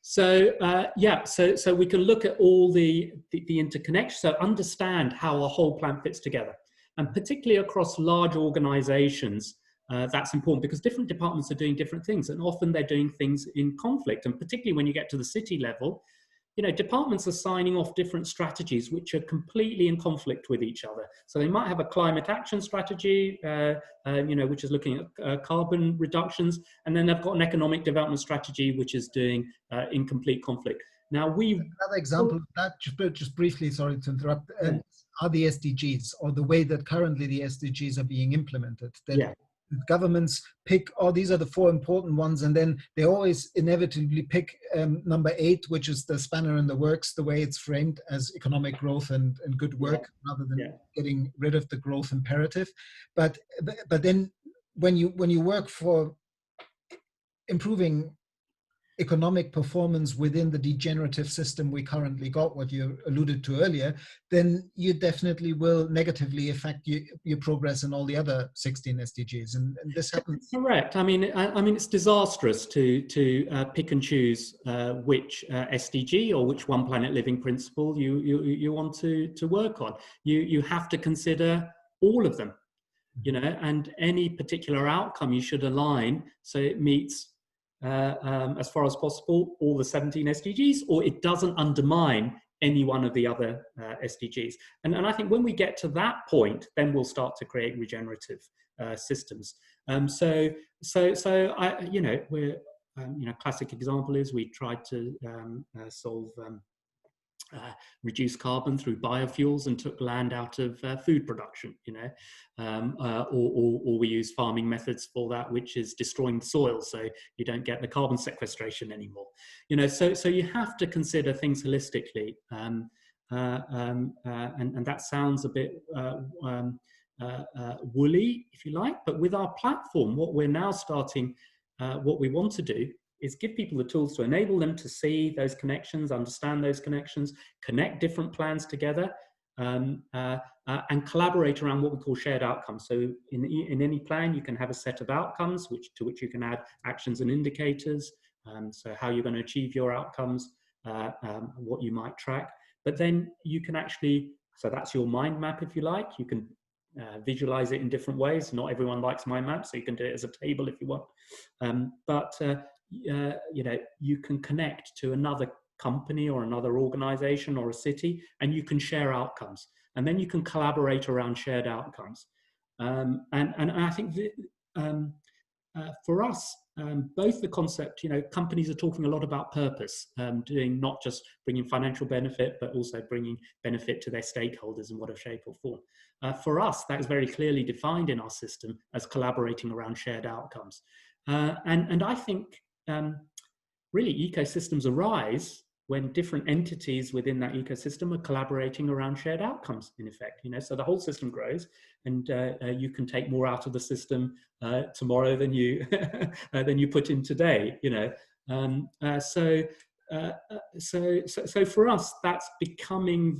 So we can look at all the interconnections, so understand how a whole plan fits together. And particularly across large organizations, that's important because different departments are doing different things, and often they're doing things in conflict. And particularly when you get to the city level, departments are signing off different strategies which are completely in conflict with each other. So they might have a climate action strategy, which is looking at carbon reductions, and then they've got an economic development strategy which is doing in complete conflict. Now another example of that, just briefly, sorry to interrupt, are the SDGs, or the way that currently the SDGs are being implemented. That governments pick, these are the 4 important ones, and then they always inevitably pick number 8, which is the spanner in the works, the way it's framed as economic growth and good work, rather than getting rid of the growth imperative. But then when you work for improving economic performance within the degenerative system we currently got, what you alluded to earlier, then you definitely will negatively affect your progress in all the other 16 SDGs, and this happens. Correct. I mean, it's disastrous to pick and choose which SDG or which One Planet Living principle you want to work on. You have to consider all of them, and any particular outcome you should align so it meets, as far as possible, all the 17 SDGs, or it doesn't undermine any one of the other SDGs. And I think when we get to that point, then we'll start to create regenerative systems. We're, classic example is we tried to reduce carbon through biofuels and took land out of food production, or we use farming methods for that, which is destroying the soil, so you don't get the carbon sequestration anymore. So you have to consider things holistically, and that sounds a bit woolly, if you like, but with our platform, what we're now starting, what we want to do is give people the tools to enable them to see those connections, understand those connections, connect different plans together, and collaborate around what we call shared outcomes. So in any plan, you can have a set of outcomes to which you can add actions and indicators. So how you're going to achieve your outcomes, what you might track. But then you can actually, so that's your mind map, if you like. You can visualize it in different ways. Not everyone likes mind maps, so you can do it as a table if you want. You can connect to another company or another organization or a city, and you can share outcomes, and then you can collaborate around shared outcomes. And I think for us, both the concept, companies are talking a lot about purpose, doing not just bringing financial benefit, but also bringing benefit to their stakeholders in whatever shape or form. For us, that is very clearly defined in our system as collaborating around shared outcomes. And I think really ecosystems arise when different entities within that ecosystem are collaborating around shared outcomes, in effect. So the whole system grows, and you can take more out of the system tomorrow than you than you put in today. So for us, that's becoming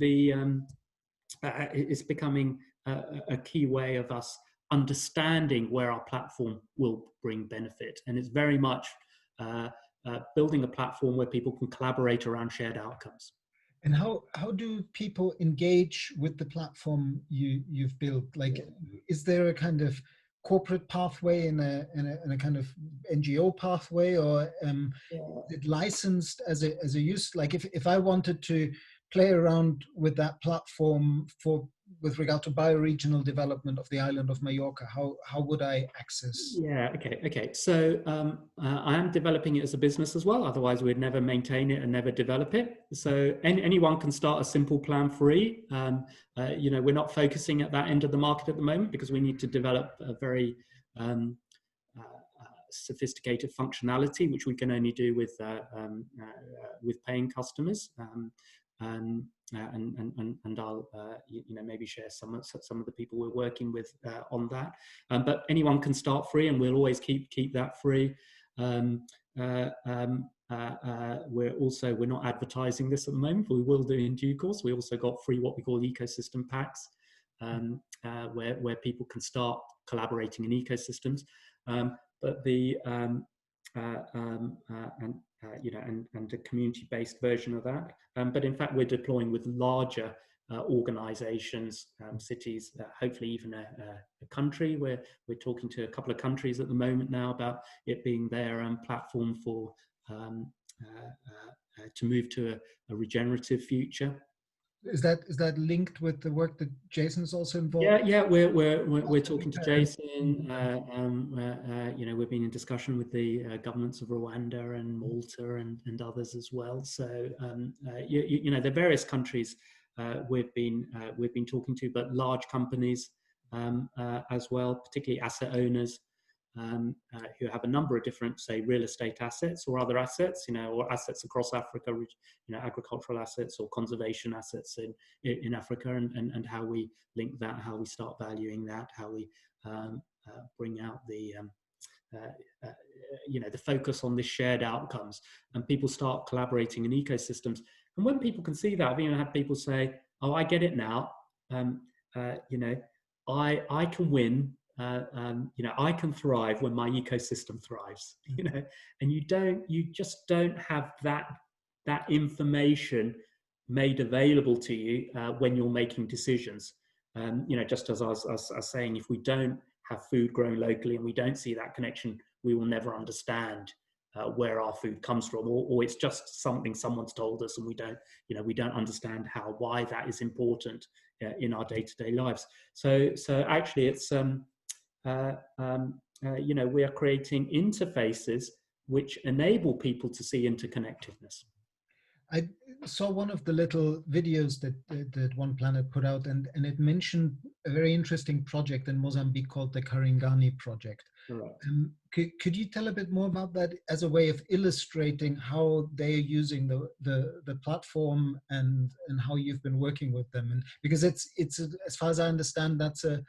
it's becoming a key way of us understanding where our platform will bring benefit, and it's very much building a platform where people can collaborate around shared outcomes. And how do people engage with the platform you've built? Like, is there a kind of corporate pathway and a kind of NGO pathway, or is it licensed as a use? Like, if I wanted to play around with that platform with regard to bioregional development of the island of Mallorca, how would I access? Yeah, okay. So I am developing it as a business as well. Otherwise, we'd never maintain it and never develop it. So anyone can start a simple plan free. We're not focusing at that end of the market at the moment because we need to develop a very sophisticated functionality, which we can only do with paying customers. And I'll maybe share some of the people we're working with on that. But anyone can start free, and we'll always keep that free. We're not advertising this at the moment, but we will do in due course. We also got free what we call ecosystem packs, where people can start collaborating in ecosystems. But the and a community-based version of that. But in fact, we're deploying with larger organizations, cities, hopefully even a country. We're talking to a couple of countries at the moment now about it being their platform for to move to a regenerative future. Is that linked with the work that Jason's also involved? Yeah. We're talking to Jason. We've been in discussion with the governments of Rwanda and Malta and others as well. So the various countries we've been talking to, but large companies as well, particularly asset owners. Who have a number of different, say, real estate assets or other assets, or assets across Africa, agricultural assets or conservation assets in Africa, and how we link that, how we start valuing that, how we bring out the focus on the shared outcomes, and people start collaborating in ecosystems. And when people can see that, I've even had people say, "Oh, I get it now. I can win. I can thrive when my ecosystem thrives." And you just don't have that information made available to you when you're making decisions. Just as I was saying, if we don't have food grown locally and we don't see that connection, we will never understand where our food comes from, or it's just something someone's told us, and we don't understand why that is important in our day-to-day lives. So actually, it's we are creating interfaces which enable people to see interconnectedness. I saw one of the little videos that One Planet put out, and it mentioned a very interesting project in Mozambique called the Karingani project. Correct. Could you tell a bit more about that as a way of illustrating how they're using the platform and how you've been working with them? And because it's as far as I understand, that's a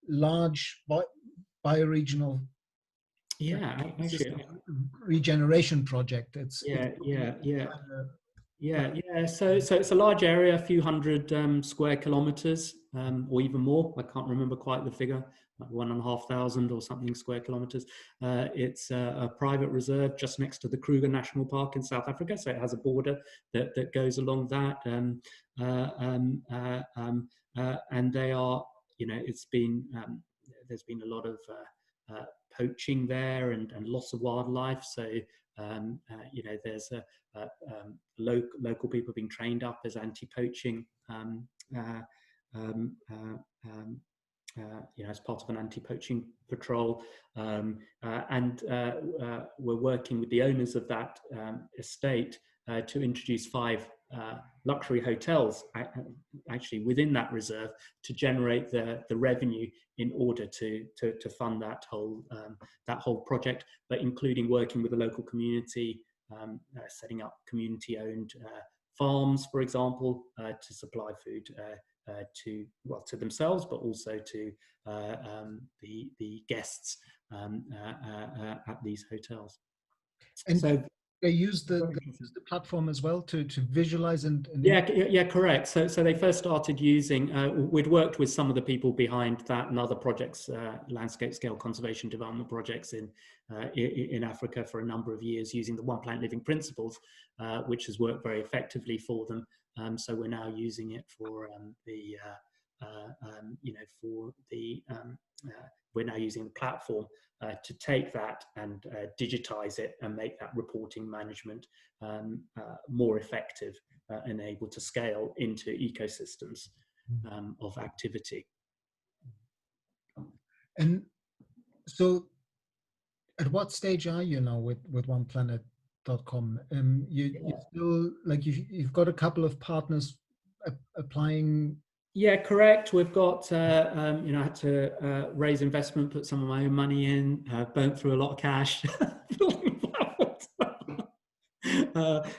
large bioregional regeneration project. So it's a large area, a few hundred square kilometers, or even more. I can't remember quite the figure, like 1,500 or something square kilometers. It's a private reserve just next to the Kruger National Park in South Africa, so it has a border that goes along that. And they are, it's been there's been a lot of poaching there and loss of wildlife. So there's local people being trained up as anti-poaching, as part of an anti-poaching patrol, and we're working with the owners of that estate to introduce 5 luxury hotels actually within that reserve to generate the revenue in order to fund that whole project, but including working with the local community, setting up community-owned farms, for example, to supply food to themselves, but also to the guests at these hotels. And so they use the platform as well to visualize and correct. So they first started using, we'd worked with some of the people behind that and other projects, landscape scale conservation development projects in Africa for a number of years, using the One Planet Living principles, which has worked very effectively for them. So we're now using it for we're now using the platform to take that and digitize it and make that reporting management more effective and able to scale into ecosystems of activity. And so at what stage are you now with oneplanet.com? You still, like, you've got a couple of partners applying Yeah, correct. We've got, you know, I had to raise investment, put some of my own money in, burnt through a lot of cash.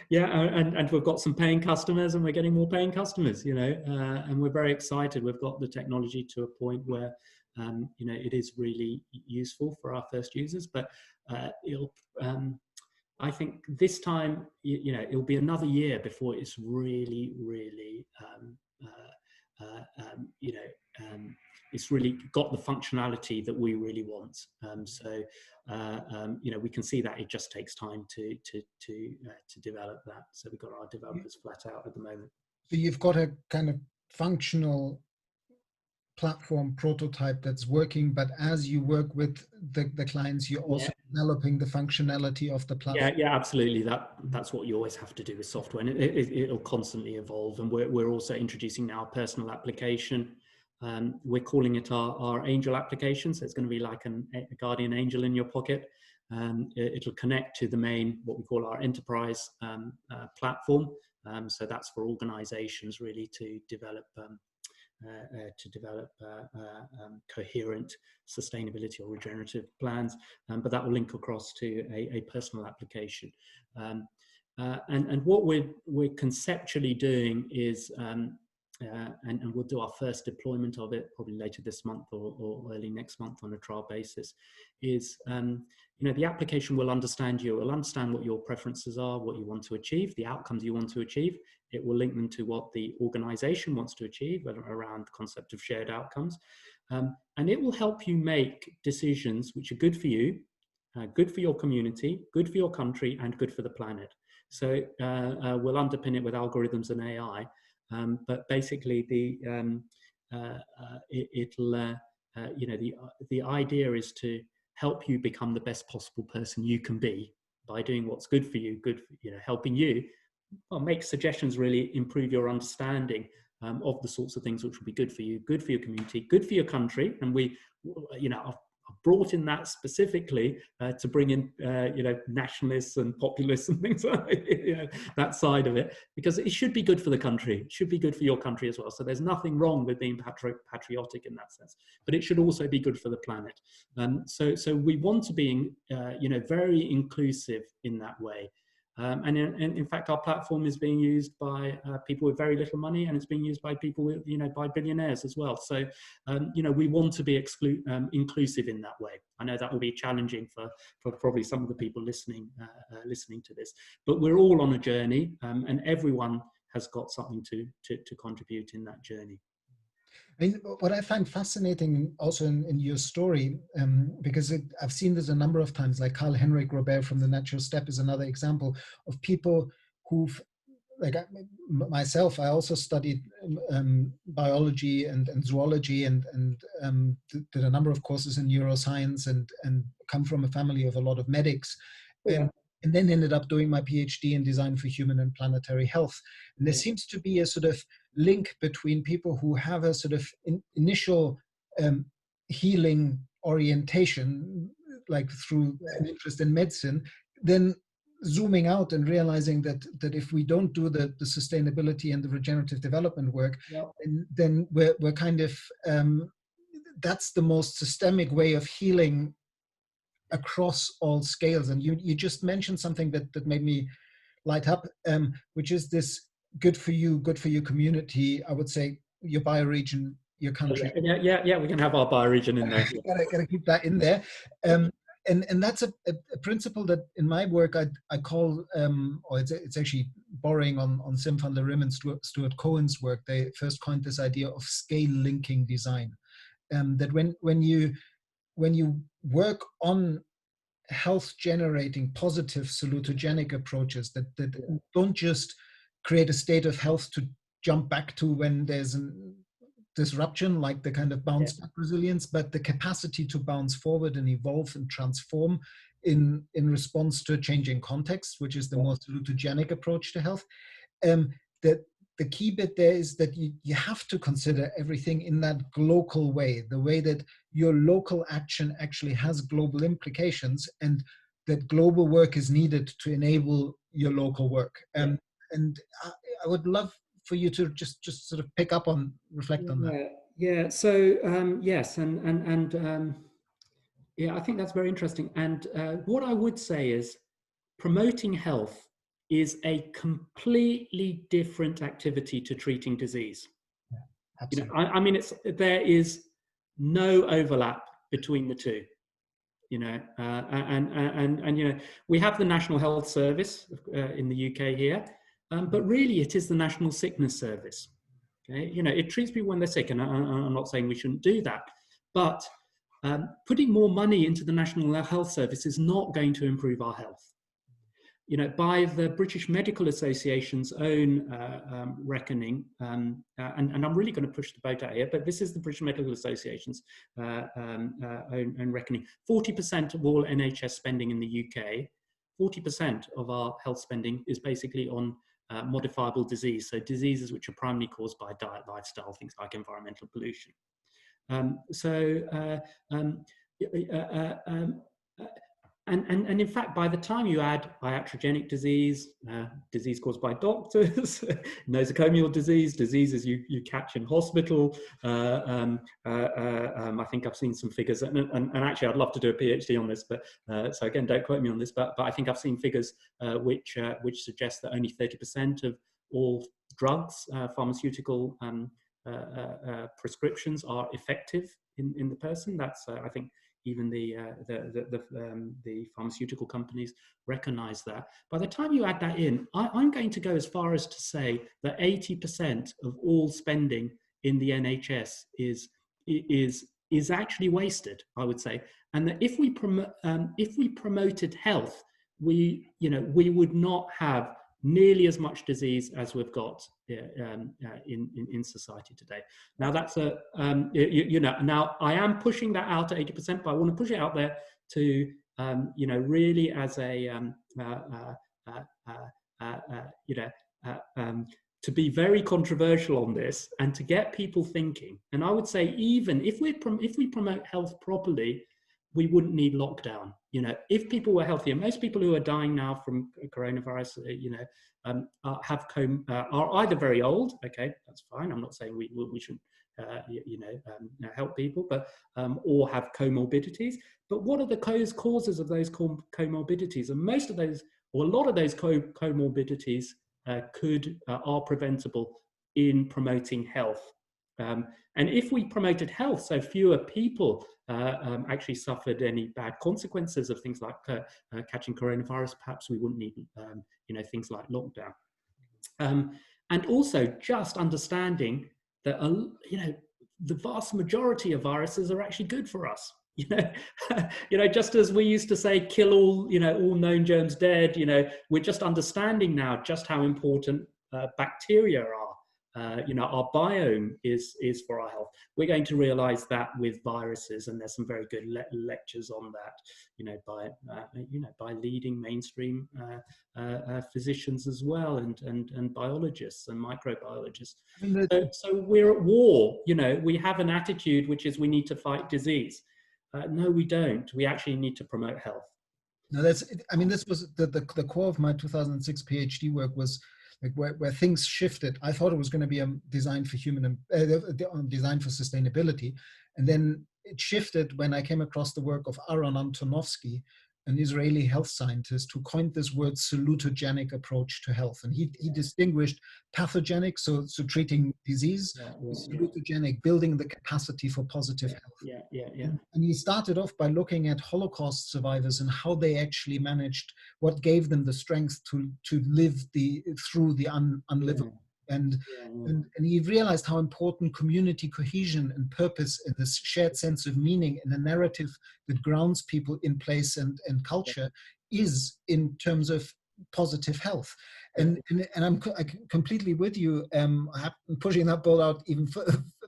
Yeah, and we've got some paying customers, and we're getting more paying customers, you know, and we're very excited. We've got the technology to a point where, you know, it is really useful for our first users, but it'll, I think this time, you know, it'll be another year before it's really, really, you know, it's really got the functionality that we really want. So, you know, we can see that it just takes time to develop that. So we've got our developers flat out at the moment. So you've got a kind of functional platform prototype that's working, but as you work with the clients, you're also developing the functionality of the platform. Yeah, absolutely. That's what you always have to do with software, and it'll constantly evolve. And we're also introducing now a personal application. We're calling it our angel application. So it's going to be like a guardian angel in your pocket. It'll connect to the main, what we call our enterprise platform. So that's for organizations really to develop coherent sustainability or regenerative plans, but that will link across to a personal application. And what we're conceptually doing is, and we'll do our first deployment of it probably later this month or early next month on a trial basis, is you know, the application will understand you, will understand what your preferences are, what you want to achieve, the outcomes you want to achieve. It will link them to what the organization wants to achieve around the concept of shared outcomes. And it will help you make decisions which are good for you, good for your community, good for your country, and good for the planet. So we'll underpin it with algorithms and AI. But basically, it'll you know, the idea is to help you become the best possible person you can be by doing what's good for you, you know, helping you, well, make suggestions, really improve your understanding of the sorts of things which will be good for you, good for your community, good for your country. And we, you know, I've brought in that specifically to bring in, you know, nationalists and populists and things like, you know, that side of it, because it should be good for the country. It should be good for your country as well. So there's nothing wrong with being patriotic in that sense, but it should also be good for the planet. So we want to be, you know, very inclusive in that way. And in fact, our platform is being used by people with very little money, and it's being used by people with, you know, by billionaires as well. So, you know, we want to be inclusive in that way. I know that will be challenging for probably some of the people listening to this, but we're all on a journey, and everyone has got something to contribute in that journey. I mean, what I find fascinating also in your story, because I've seen this a number of times, like Karl-Henrik Robert from The Natural Step is another example of people who've, like myself, I also studied biology and zoology and did a number of courses in neuroscience and come from a family of a lot of medics. Yeah. And then ended up doing my PhD in design for human and planetary health. And there seems to be a sort of link between people who have a sort of initial healing orientation, like through an interest in medicine, then zooming out and realizing that if we don't do the sustainability and the regenerative development work, then we're kind of, that's the most systemic way of healing across all scales. And you just mentioned something that made me light up, which is this good for you, good for your community. I would say your bioregion, your country. Yeah, we can have our bioregion in there. gotta keep that in there. And that's a principle that in my work I call, or it's actually borrowing on Sim van der Rim and Stuart Cohen's work. They first coined this idea of scale linking design. That when you work on health generating positive salutogenic approaches that don't just create a state of health to jump back to when there's a disruption, like the kind of bounce back resilience, but the capacity to bounce forward and evolve and transform in response to a changing context, which is the more salutogenic approach to health. That the key bit there is that you have to consider everything in that local way, the way that your local action actually has global implications, and that global work is needed to enable your local work. And I would love for you to just sort of pick up on, reflect on that. Yeah. So yes, yeah, I think that's very interesting. And what I would say is promoting health is a completely different activity to treating disease. Yeah, absolutely. I mean, there is no overlap between the two. And we have the National Health Service in the UK here, but really it is the National Sickness Service. Okay, it treats people when they're sick, and I'm not saying we shouldn't do that, but putting more money into the National Health Service is not going to improve our health. By the British Medical Association's own reckoning, and I'm really going to push the boat out here, but this is the British Medical Association's own reckoning. 40% of all NHS spending in the UK, 40% of our health spending is basically on modifiable disease, so diseases which are primarily caused by diet, lifestyle, things like environmental pollution. And in fact, by the time you add iatrogenic disease, disease caused by doctors, nosocomial disease, diseases you catch in hospital, I think I've seen some figures, and actually I'd love to do a PhD on this, but so again, don't quote me on this, but I think I've seen figures which suggest that only 30% of all drugs, pharmaceutical prescriptions are effective in the person. That's I think even the pharmaceutical companies recognize that. By the time you add that in, I'm going to go as far as to say that 80% of all spending in the NHS is actually wasted, I would say. And that if we promoted health, we would not have nearly as much disease as we've got in society today. Now that's now I am pushing that out to 80%, but I want to push it out there to really as a to be very controversial on this and to get people thinking. And I would say even if we promote health properly, we wouldn't need lockdown. If people were healthier, most people who are dying now from coronavirus, are either very old. Okay, that's fine. I'm not saying we should, help people, but or have comorbidities. But what are the causes of those comorbidities? And most of those, or a lot of those comorbidities, are preventable in promoting health. And if we promoted health, so fewer people actually suffered any bad consequences of things like catching coronavirus, perhaps we wouldn't need things like lockdown. And also just understanding that the vast majority of viruses are actually good for us. Just as we used to say, kill all known germs dead. We're just understanding now just how important bacteria are. Our biome is for our health. We're going to realize that with viruses, and there's some very good lectures on that, by leading mainstream physicians as well, and biologists and microbiologists. I mean, so we're at war. We have an attitude which is we need to fight disease. No, we don't. We actually need to promote health. No, this was the core of my 2006 PhD work, was like where things shifted. I thought it was going to be a design for design for sustainability, and then it shifted when I came across the work of Aaron Antonovsky, an Israeli health scientist who coined this word salutogenic approach to health. And he distinguished pathogenic, so treating disease, salutogenic, building the capacity for positive health. And he started off by looking at Holocaust survivors and how they actually managed, what gave them the strength to live through the unlivable. And he realized how important community cohesion and purpose and this shared sense of meaning and a narrative that grounds people in place and culture is in terms of positive health. And I'm completely with you. I'm pushing that ball out even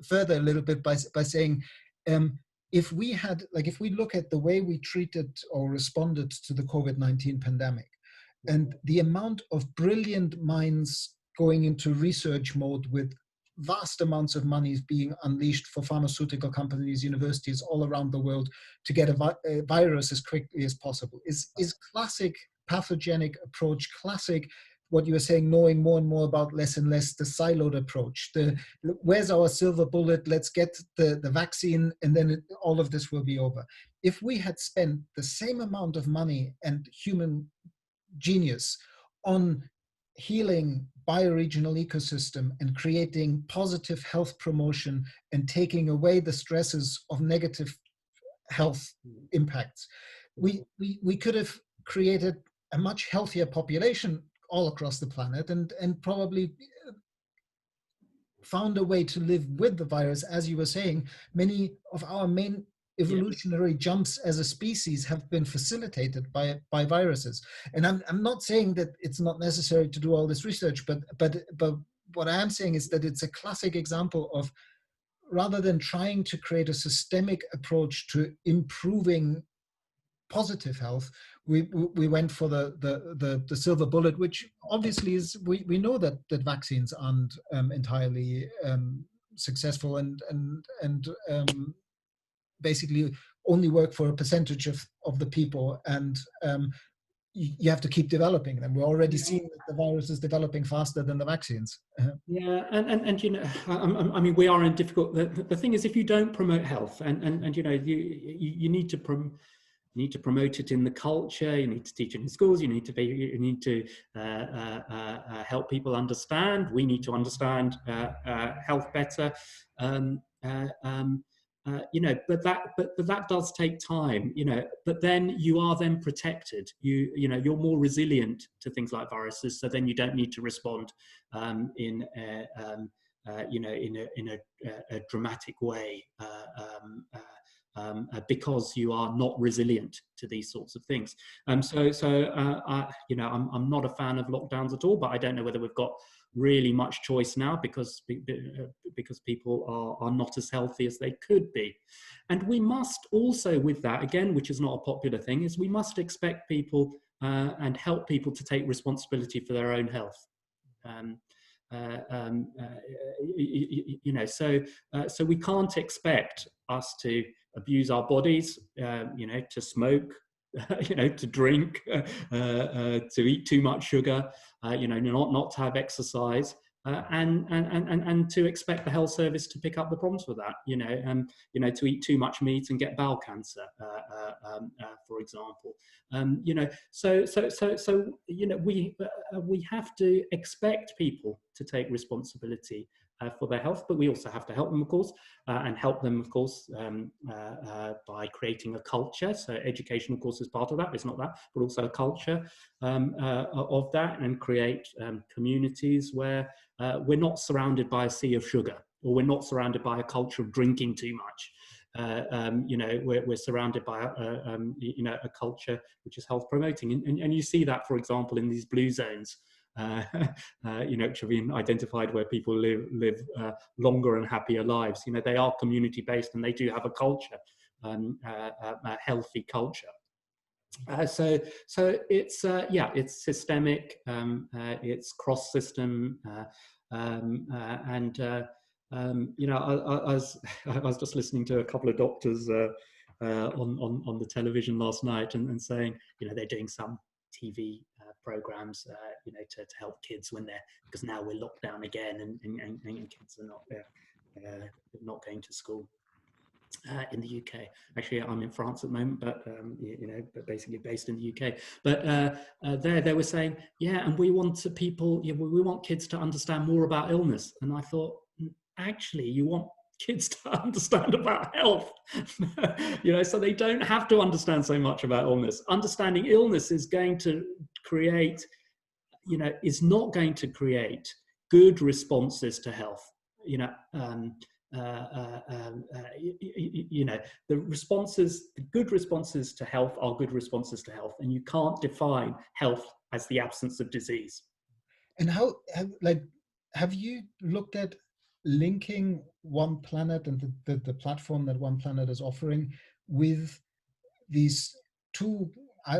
further a little bit by saying, if we look at the way we treated or responded to the COVID-19 pandemic, and the amount of brilliant minds going into research mode with vast amounts of money being unleashed for pharmaceutical companies, universities all around the world to get a virus as quickly as possible is classic pathogenic approach, classic what you were saying, knowing more and more about less and less the siloed approach. Where's our silver bullet? Let's get the vaccine, and then all of this will be over. If we had spent the same amount of money and human genius on healing bioregional ecosystem and creating positive health promotion and taking away the stresses of negative health impacts, we could have created a much healthier population all across the planet, and probably found a way to live with the virus. As you were saying, many of our main evolutionary jumps as a species have been facilitated by viruses. And I'm not saying that it's not necessary to do all this research, but what I am saying is that it's a classic example of, rather than trying to create a systemic approach to improving positive health, we went for the silver bullet, which obviously is, we know that vaccines aren't entirely successful, and basically only work for a percentage of the people, and you have to keep developing them. We're already seeing that the virus is developing faster than the vaccines. Yeah, and you know, I mean, we are in difficult. The thing is, if you don't promote health, and you know, you need to promote it in the culture. You need to teach it in schools. You need to help people understand. We need to understand health better. You know, but that does take time. You know, but then you are then protected. You know, you're more resilient to things like viruses. So then you don't need to respond in you know, in a dramatic way. Because you are not resilient to these sorts of things. You know, I'm not a fan of lockdowns at all, but I don't know whether we've got really much choice now, because people are not as healthy as they could be. And we must also, with that, again, which is not a popular thing, is we must expect people and help people to take responsibility for their own health. You know, so we can't expect us to abuse our bodies, you know, to smoke, you know, to drink, to eat too much sugar, you know, not to have exercise, and to expect the health service to pick up the problems with that, you know, to eat too much meat and get bowel cancer, for example, you know, so you know, we have to expect people to take responsibility for their health, but we also have to help them, of course, and help them, of course, by creating a culture. So education, of course, is part of that. It's not that, but also a culture of that, and create communities where we're not surrounded by a sea of sugar, or we're not surrounded by a culture of drinking too much. You know, we're surrounded by you know, a culture which is health promoting, and you see that, for example, in these blue zones. You know, which have been identified, where people live longer and happier lives. You know, they are community based, and they do have a culture, a healthy culture. So it's yeah, it's systemic, it's cross system, and you know, I was just listening to a couple of doctors on the television last night, and saying, you know, they're doing some TV programs, you know, to help kids when because now we're locked down again, and kids are not going to school in the UK. Actually, I'm in France at the moment, but you know, but basically based in the UK. But they were saying, yeah, and we want people, we want kids to understand more about illness. And I thought, actually, you want kids to understand about health, you know, so they don't have to understand so much about illness. Understanding illness is going to create, you know, is not going to create good responses to health. You know, you know, the good responses to health are good responses to health, and you can't define health as the absence of disease. And have you looked at linking One Planet and the platform that One Planet is offering with these two,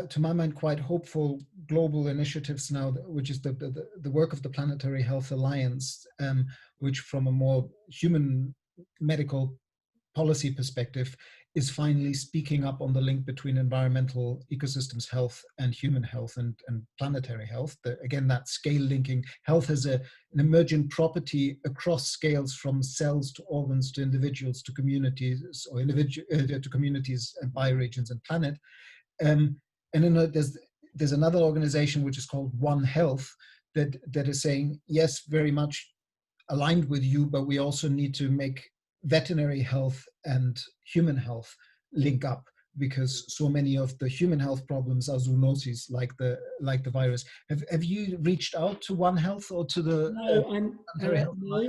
to my mind, quite hopeful global initiatives now, which is the work of the Planetary Health Alliance, which from a more human medical policy perspective is finally speaking up on the link between environmental ecosystems health and human health and planetary health. Again, that scale linking health as an emergent property across scales, from cells to organs to individuals to communities, or to communities and bioregions and planet. And then there's another organization which is called One Health that is saying, yes, very much aligned with you, but we also need to make veterinary health and human health link up, because so many of the human health problems are zoonoses, like the virus. Have you reached out to One Health or to the Planetary Health? No,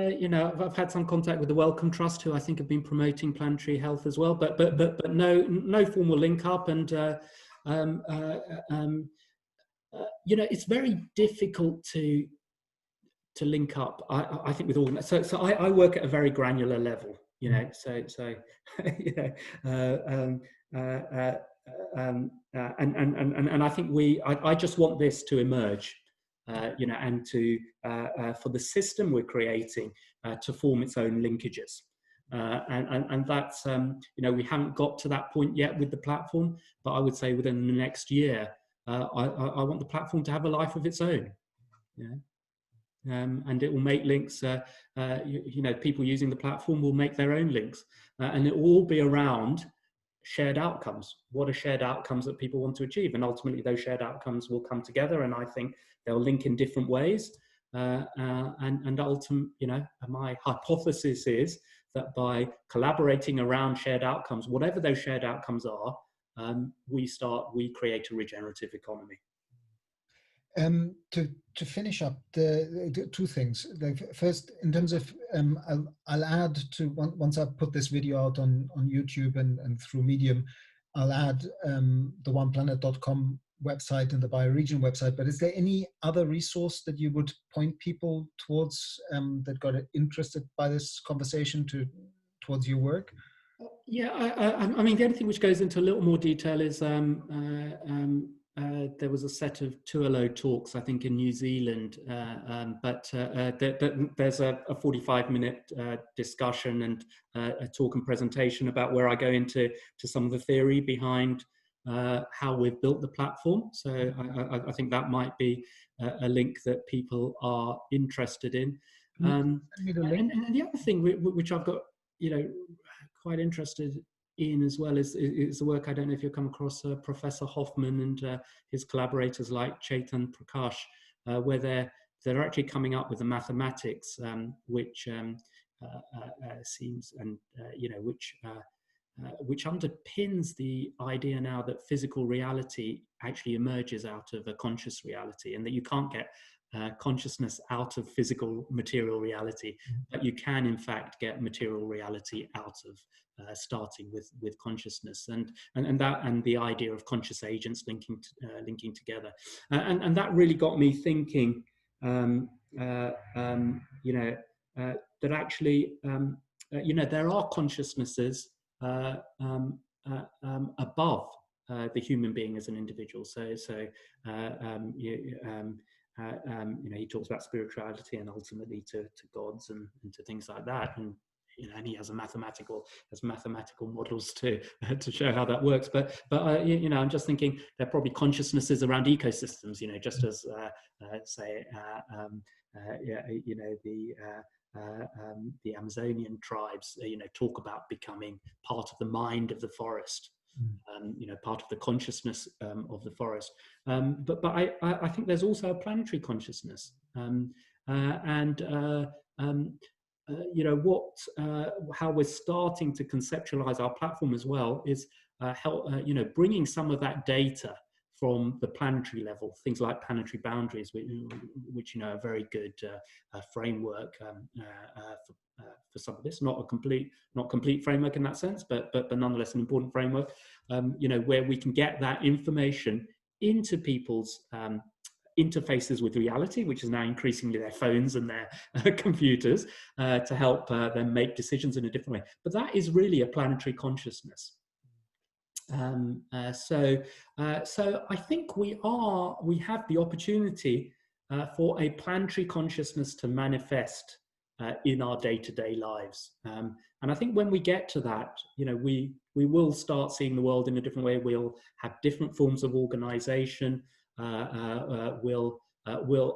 you know, I've had some contact with the Wellcome Trust, who I think have been promoting planetary health as well, but no formal link up. And you know, it's very difficult to link up, I think, with all. So I work at a very granular level, you know. So you know, and I think I just want this to emerge, you know, and to for the system we're creating to form its own linkages. And that's you know, we haven't got to that point yet with the platform, but I would say within the next year, I want the platform to have a life of its own. Yeah. And it will make links, you know, people using the platform will make their own links, and it will all be around shared outcomes. What are shared outcomes that people want to achieve? And ultimately those shared outcomes will come together, and I think they'll link in different ways. And ultimately, you know, my hypothesis is that by collaborating around shared outcomes, whatever those shared outcomes are, we create a regenerative economy. To finish up, the two things. First, in terms of, I'll add to, once I put this video out on YouTube and through Medium, I'll add the oneplanet.com website and the Bioregion website. But is there any other resource that you would point people towards that got interested by this conversation towards your work? Yeah, I mean, the only thing which goes into a little more detail is there was a set of Tualo talks, I think, in New Zealand, but there's a 45-minute discussion and a talk and presentation about where I go into some of the theory behind how we've built the platform. So I think that might be a link that people are interested in. And the other thing which I've got, you know, quite interested in as well is the work, I don't know if you've come across Professor Hoffman and his collaborators like Chetan Prakash, where they're actually coming up with the mathematics which seems, and you know, which underpins the idea now that physical reality actually emerges out of a conscious reality, and that you can't get consciousness out of physical material reality, but you can in fact get material reality out of starting with consciousness, and the idea of conscious agents linking together, and that really got me thinking, you know, that actually, you know, there are consciousnesses above the human being as an individual. So you know, he talks about spirituality and ultimately to gods and to things like that, and you know, and he has mathematical models to show how that works. But you know, I'm just thinking there are probably consciousnesses around ecosystems. You know, just as say you know, the Amazonian tribes, you know, talk about becoming part of the mind of the forest. You know, part of the consciousness of the forest, but I think there's also a planetary consciousness, and you know, how we're starting to conceptualize our platform as well is you know, bringing some of that data from the planetary level, things like planetary boundaries, which you know, are a very good framework for some of this. Not complete framework in that sense, but nonetheless an important framework. You know, where we can get that information into people's interfaces with reality, which is now increasingly their phones and their computers, to help them make decisions in a different way. But that is really a planetary consciousness. So I think we have the opportunity for a planetary consciousness to manifest in our day-to-day lives. And I think when we get to that, we will start seeing the world in a different way. We'll have different forms of organization. Will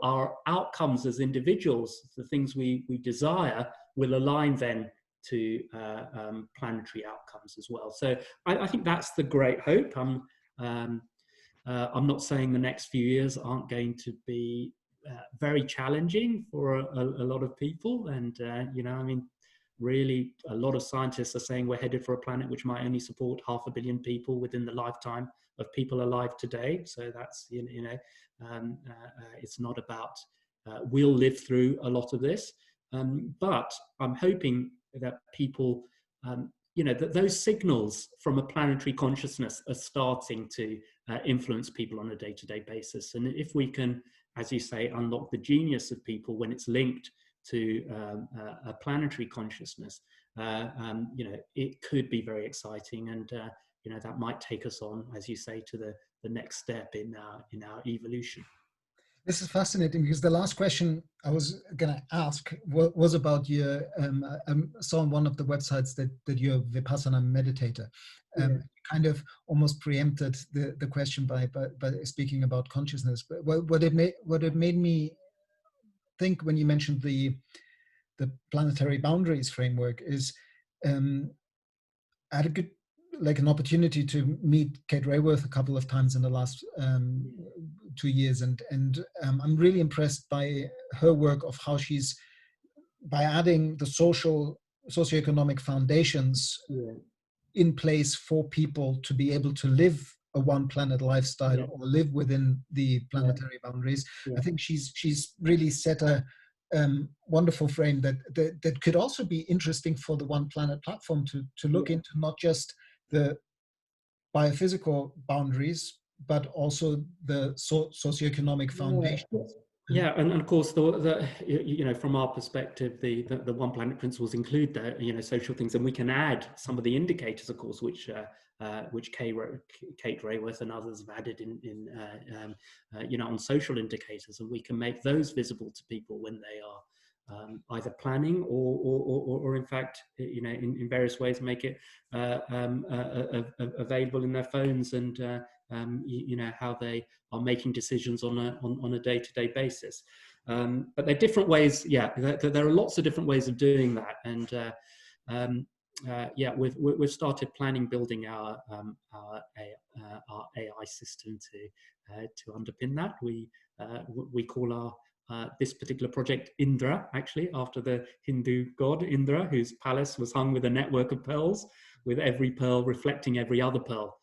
our outcomes as individuals, the things we desire, will align then to planetary outcomes as well. So I think that's the great hope. I'm not saying the next few years aren't going to be very challenging for a lot of people, and really a lot of scientists are saying we're headed for a planet which might only support 500 million people within the lifetime of people alive today. So that's it's not about we'll live through a lot of this, but I'm hoping that people that those signals from a planetary consciousness are starting to influence people on a day-to-day basis. And if we can, as you say, unlock the genius of people when it's linked to a planetary consciousness, it could be very exciting, and that might take us on, as you say, to the next step in our evolution. This is fascinating, because the last question I was going to ask was about your, I saw on one of the websites that you're a Vipassana meditator. Kind of almost preempted the question by speaking about consciousness. But what it made me think when you mentioned the planetary boundaries framework is, I had an opportunity to meet Kate Raworth a couple of times in the last 2 years, and I'm really impressed by her work of how she's, by adding the socioeconomic foundations in place for people to be able to live a one planet lifestyle or live within the planetary boundaries. I think she's really set a wonderful frame that could also be interesting for the One Planet platform to look into, not just the biophysical boundaries, but also the socioeconomic foundations. Yeah, and of course, from our perspective, the One Planet principles include the social things, and we can add some of the indicators, of course, which Kate Raworth and others have added in on social indicators, and we can make those visible to people when they are either planning or in fact, in various ways, make it available in their phones, and how they are making decisions on a day-to-day basis. But there are different ways. There are lots of different ways of doing that, and we've started building our AI system to underpin that. We call this particular project Indra, actually, after the Hindu god Indra, whose palace was hung with a network of pearls, with every pearl reflecting every other pearl,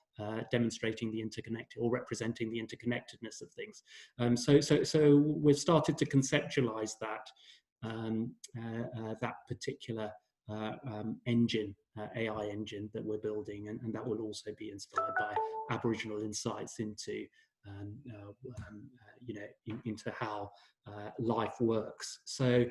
demonstrating the interconnected or representing the interconnectedness of things. So we've started to conceptualize that particular engine, AI engine that we're building, and that will also be inspired by Aboriginal insights into into how life works. So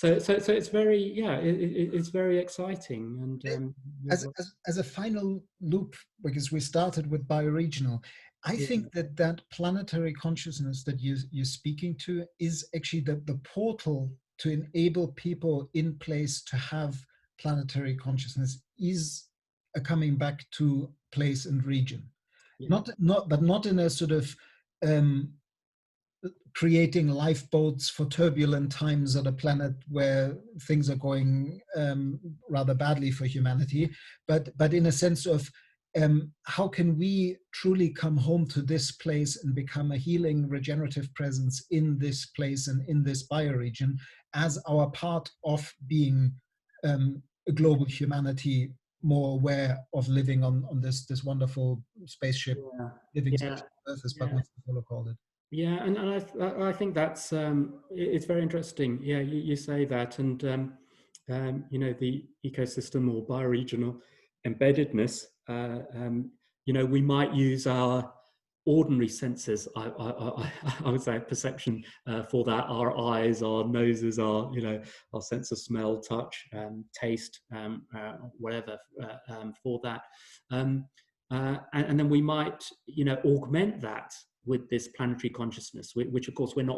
it's very it's very exciting. And as a final loop, because we started with bioregional, I think that planetary consciousness that you're speaking to is actually the portal to enable people in place to have planetary consciousness is a coming back to place and region. Not in a sort of creating lifeboats for turbulent times on a planet where things are going rather badly for humanity, but in a sense of how can we truly come home to this place and become a healing, regenerative presence in this place and in this bioregion as our part of being a global humanity, more aware of living on this wonderful spaceship, living spaceship Earth, as Bhagwan called it. Yeah, and I think that's it's very interesting. Yeah, you say that, and the ecosystem or bioregional embeddedness. We might use our ordinary senses. I would say perception for that. Our eyes, our noses, our sense of smell, touch, taste, whatever for that, and then we might augment that with this planetary consciousness, which of course we're not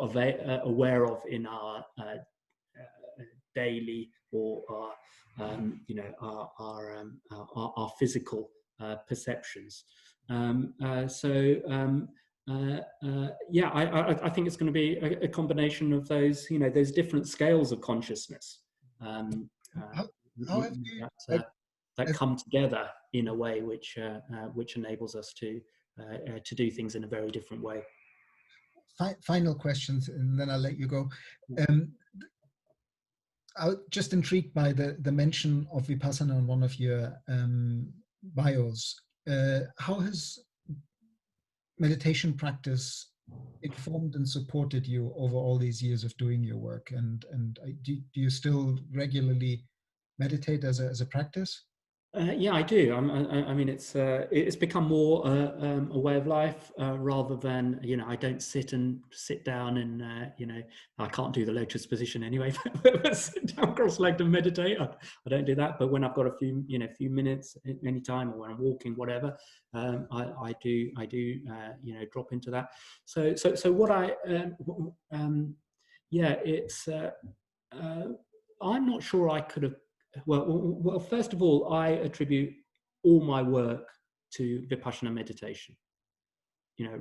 aware of in our daily or our physical perceptions. Yeah, I think it's going to be a combination of those, those different scales of consciousness How, how have you, like, that as come together in a way which enables us to do things in a very different way. final questions, and then I'll let you go. Um, I was just intrigued by the mention of Vipassana in one of your bios. How has meditation practice informed and supported you over all these years of doing your work? And do you still regularly meditate as a practice? Yeah, I do. I mean, it's become more a way of life rather than, I don't sit down and I can't do the lotus position anyway. But sit down cross-legged and meditate. I don't do that. But when I've got a few minutes any time, or when I'm walking, whatever, I do drop into that. So what it's I'm not sure I could have. Well, first of all, I attribute all my work to Vipassana meditation.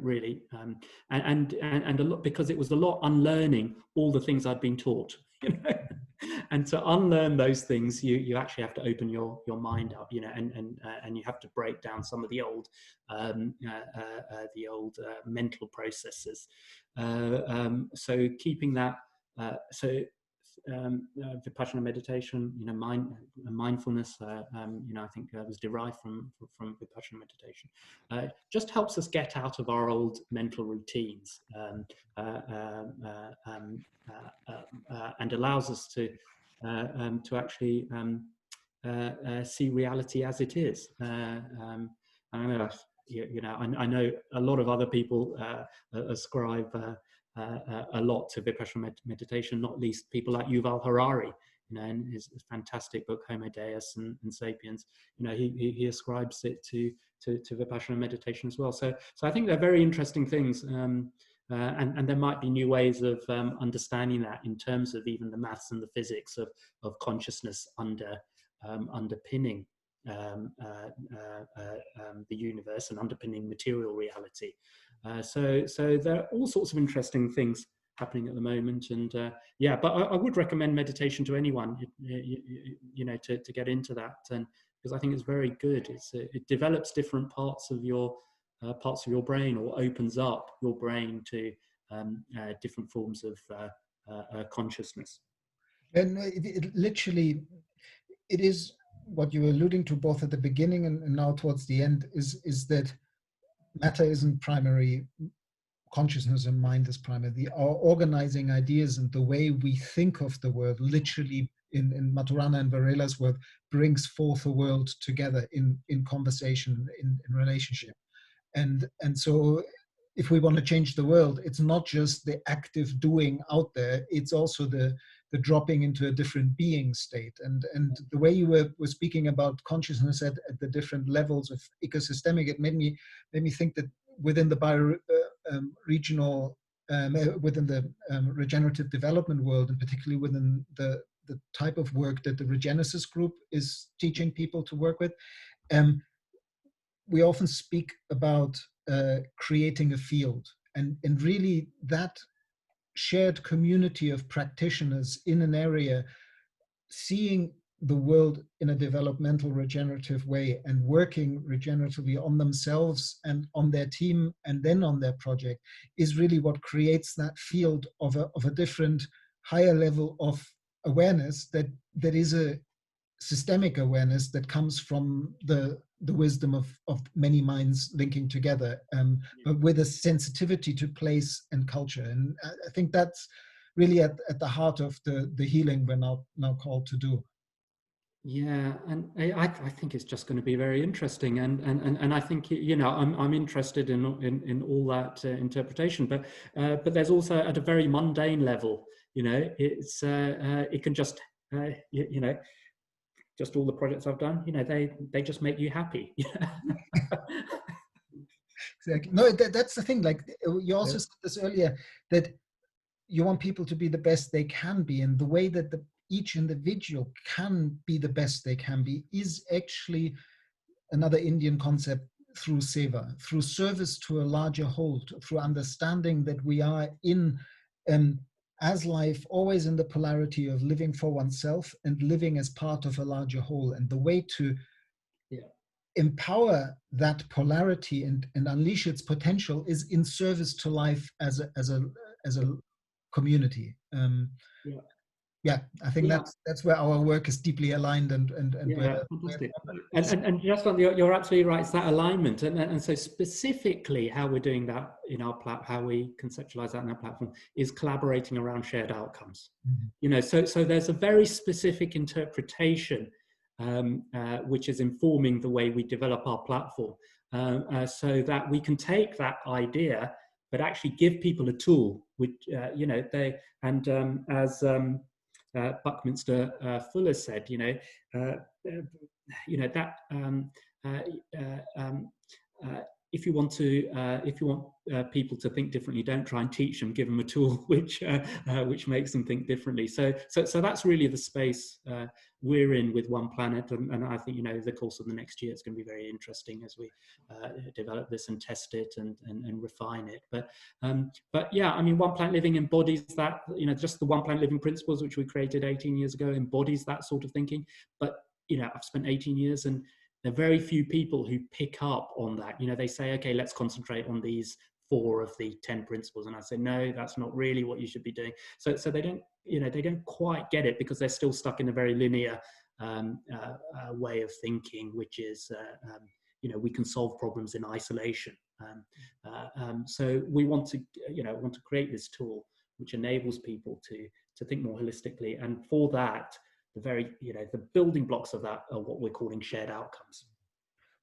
Really, and a lot, because it was a lot unlearning all the things I'd been taught. And to unlearn those things, you actually have to open your mind up, and you have to break down some of the old mental processes. So keeping that. Vipassana meditation, mindfulness, I think was derived from Vipassana meditation. Just helps us get out of our old mental routines, and allows us to actually see reality as it is. I know a lot of other people ascribe a lot to Vipassana meditation, not least people like Yuval Harari, in his fantastic book Homo Deus and Sapiens. He ascribes it to Vipassana meditation as well. So I think they're very interesting things, and there might be new ways of understanding that in terms of even the maths and the physics of consciousness underpinning the universe and underpinning material reality. So there are all sorts of interesting things happening at the moment, and but I would recommend meditation to anyone, to get into that, and because I think it's very good. It develops different parts of your brain, or opens up your brain to different forms of consciousness. And literally, it is what you were alluding to both at the beginning and now towards the end, is that matter isn't primary, consciousness and mind is primary. Our organizing ideas and the way we think of the world, literally in Maturana and Varela's word, brings forth a world together in conversation, in relationship. And so if we want to change the world, it's not just the active doing out there, it's also the dropping into a different being state. And the way you were speaking about consciousness at the different levels of ecosystemic, it made me think that within the bioregional, within the regenerative development world, and particularly within the type of work that the Regenesis group is teaching people to work with, we often speak about creating a field, and really that shared community of practitioners in an area, seeing the world in a developmental regenerative way and working regeneratively on themselves and on their team and then on their project, is really what creates that field of a different, higher level of awareness that is a systemic awareness that comes from the wisdom of many minds linking together, but with a sensitivity to place and culture. And I think that's really at the heart of the healing we're now called to do. Yeah, and I think it's just going to be very interesting, and I think I'm interested in all that interpretation, but there's also at a very mundane level, it's it can just just all the projects I've done, they just make you happy. Exactly. No, that's the thing. Like you also said this earlier, that you want people to be the best they can be, and the way that each individual can be the best they can be is actually another Indian concept through seva, through service to a larger whole, through understanding that we are in, as life, always in the polarity of living for oneself and living as part of a larger whole. And the way to empower that polarity and unleash its potential is in service to life as a community. I think that's where our work is deeply aligned and fantastic. And just on you're absolutely right. It's that alignment, and so specifically how we're doing that in our how we conceptualize that in our platform is collaborating around shared outcomes. Mm-hmm. So there's a very specific interpretation which is informing the way we develop our platform, so that we can take that idea but actually give people a tool which as Buckminster Fuller said, if you want people to think differently, don't try and teach them. Give them a tool which makes them think differently. So that's really the space we're in with One Planet, and I think the course of the next year it's going to be very interesting as we develop this and test it and refine it. But One Planet Living embodies that. Just the One Planet Living principles which we created 18 years ago embodies that sort of thinking. But I've spent 18 years and there are very few people who pick up on that. They say, okay, let's concentrate on these 4 of the 10 principles. And I say, no, that's not really what you should be doing. So they don't, they don't quite get it because they're still stuck in a very linear way of thinking, which is, we can solve problems in isolation. So we want to create this tool which enables people to think more holistically. And for that, the building blocks of that are what we're calling shared outcomes.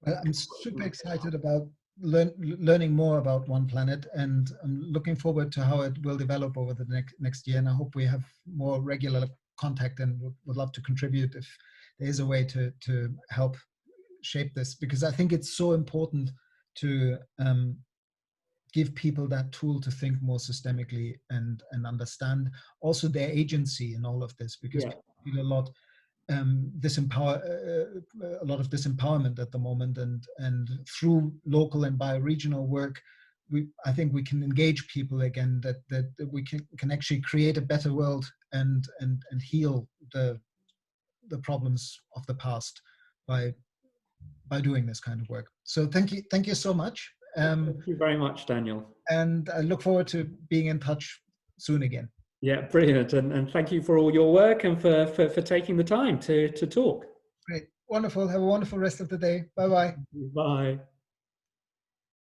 Well, I'm super excited about learning more about One Planet, and I'm looking forward to how it will develop over the next year. And I hope we have more regular contact, and would love to contribute if there is a way to help shape this, because I think it's so important to give people that tool to think more systemically and understand also their agency in all of this, because people feel a lot a lot of disempowerment at the moment, and through local and bioregional work, I think we can engage people again, that we can actually create a better world and heal the problems of the past by doing this kind of work. So thank you so much. Thank you very much, Daniel. And I look forward to being in touch soon again. Yeah, brilliant. And thank you for all your work and for taking the time to talk. Great. Wonderful. Have a wonderful rest of the day. Bye-bye. Bye.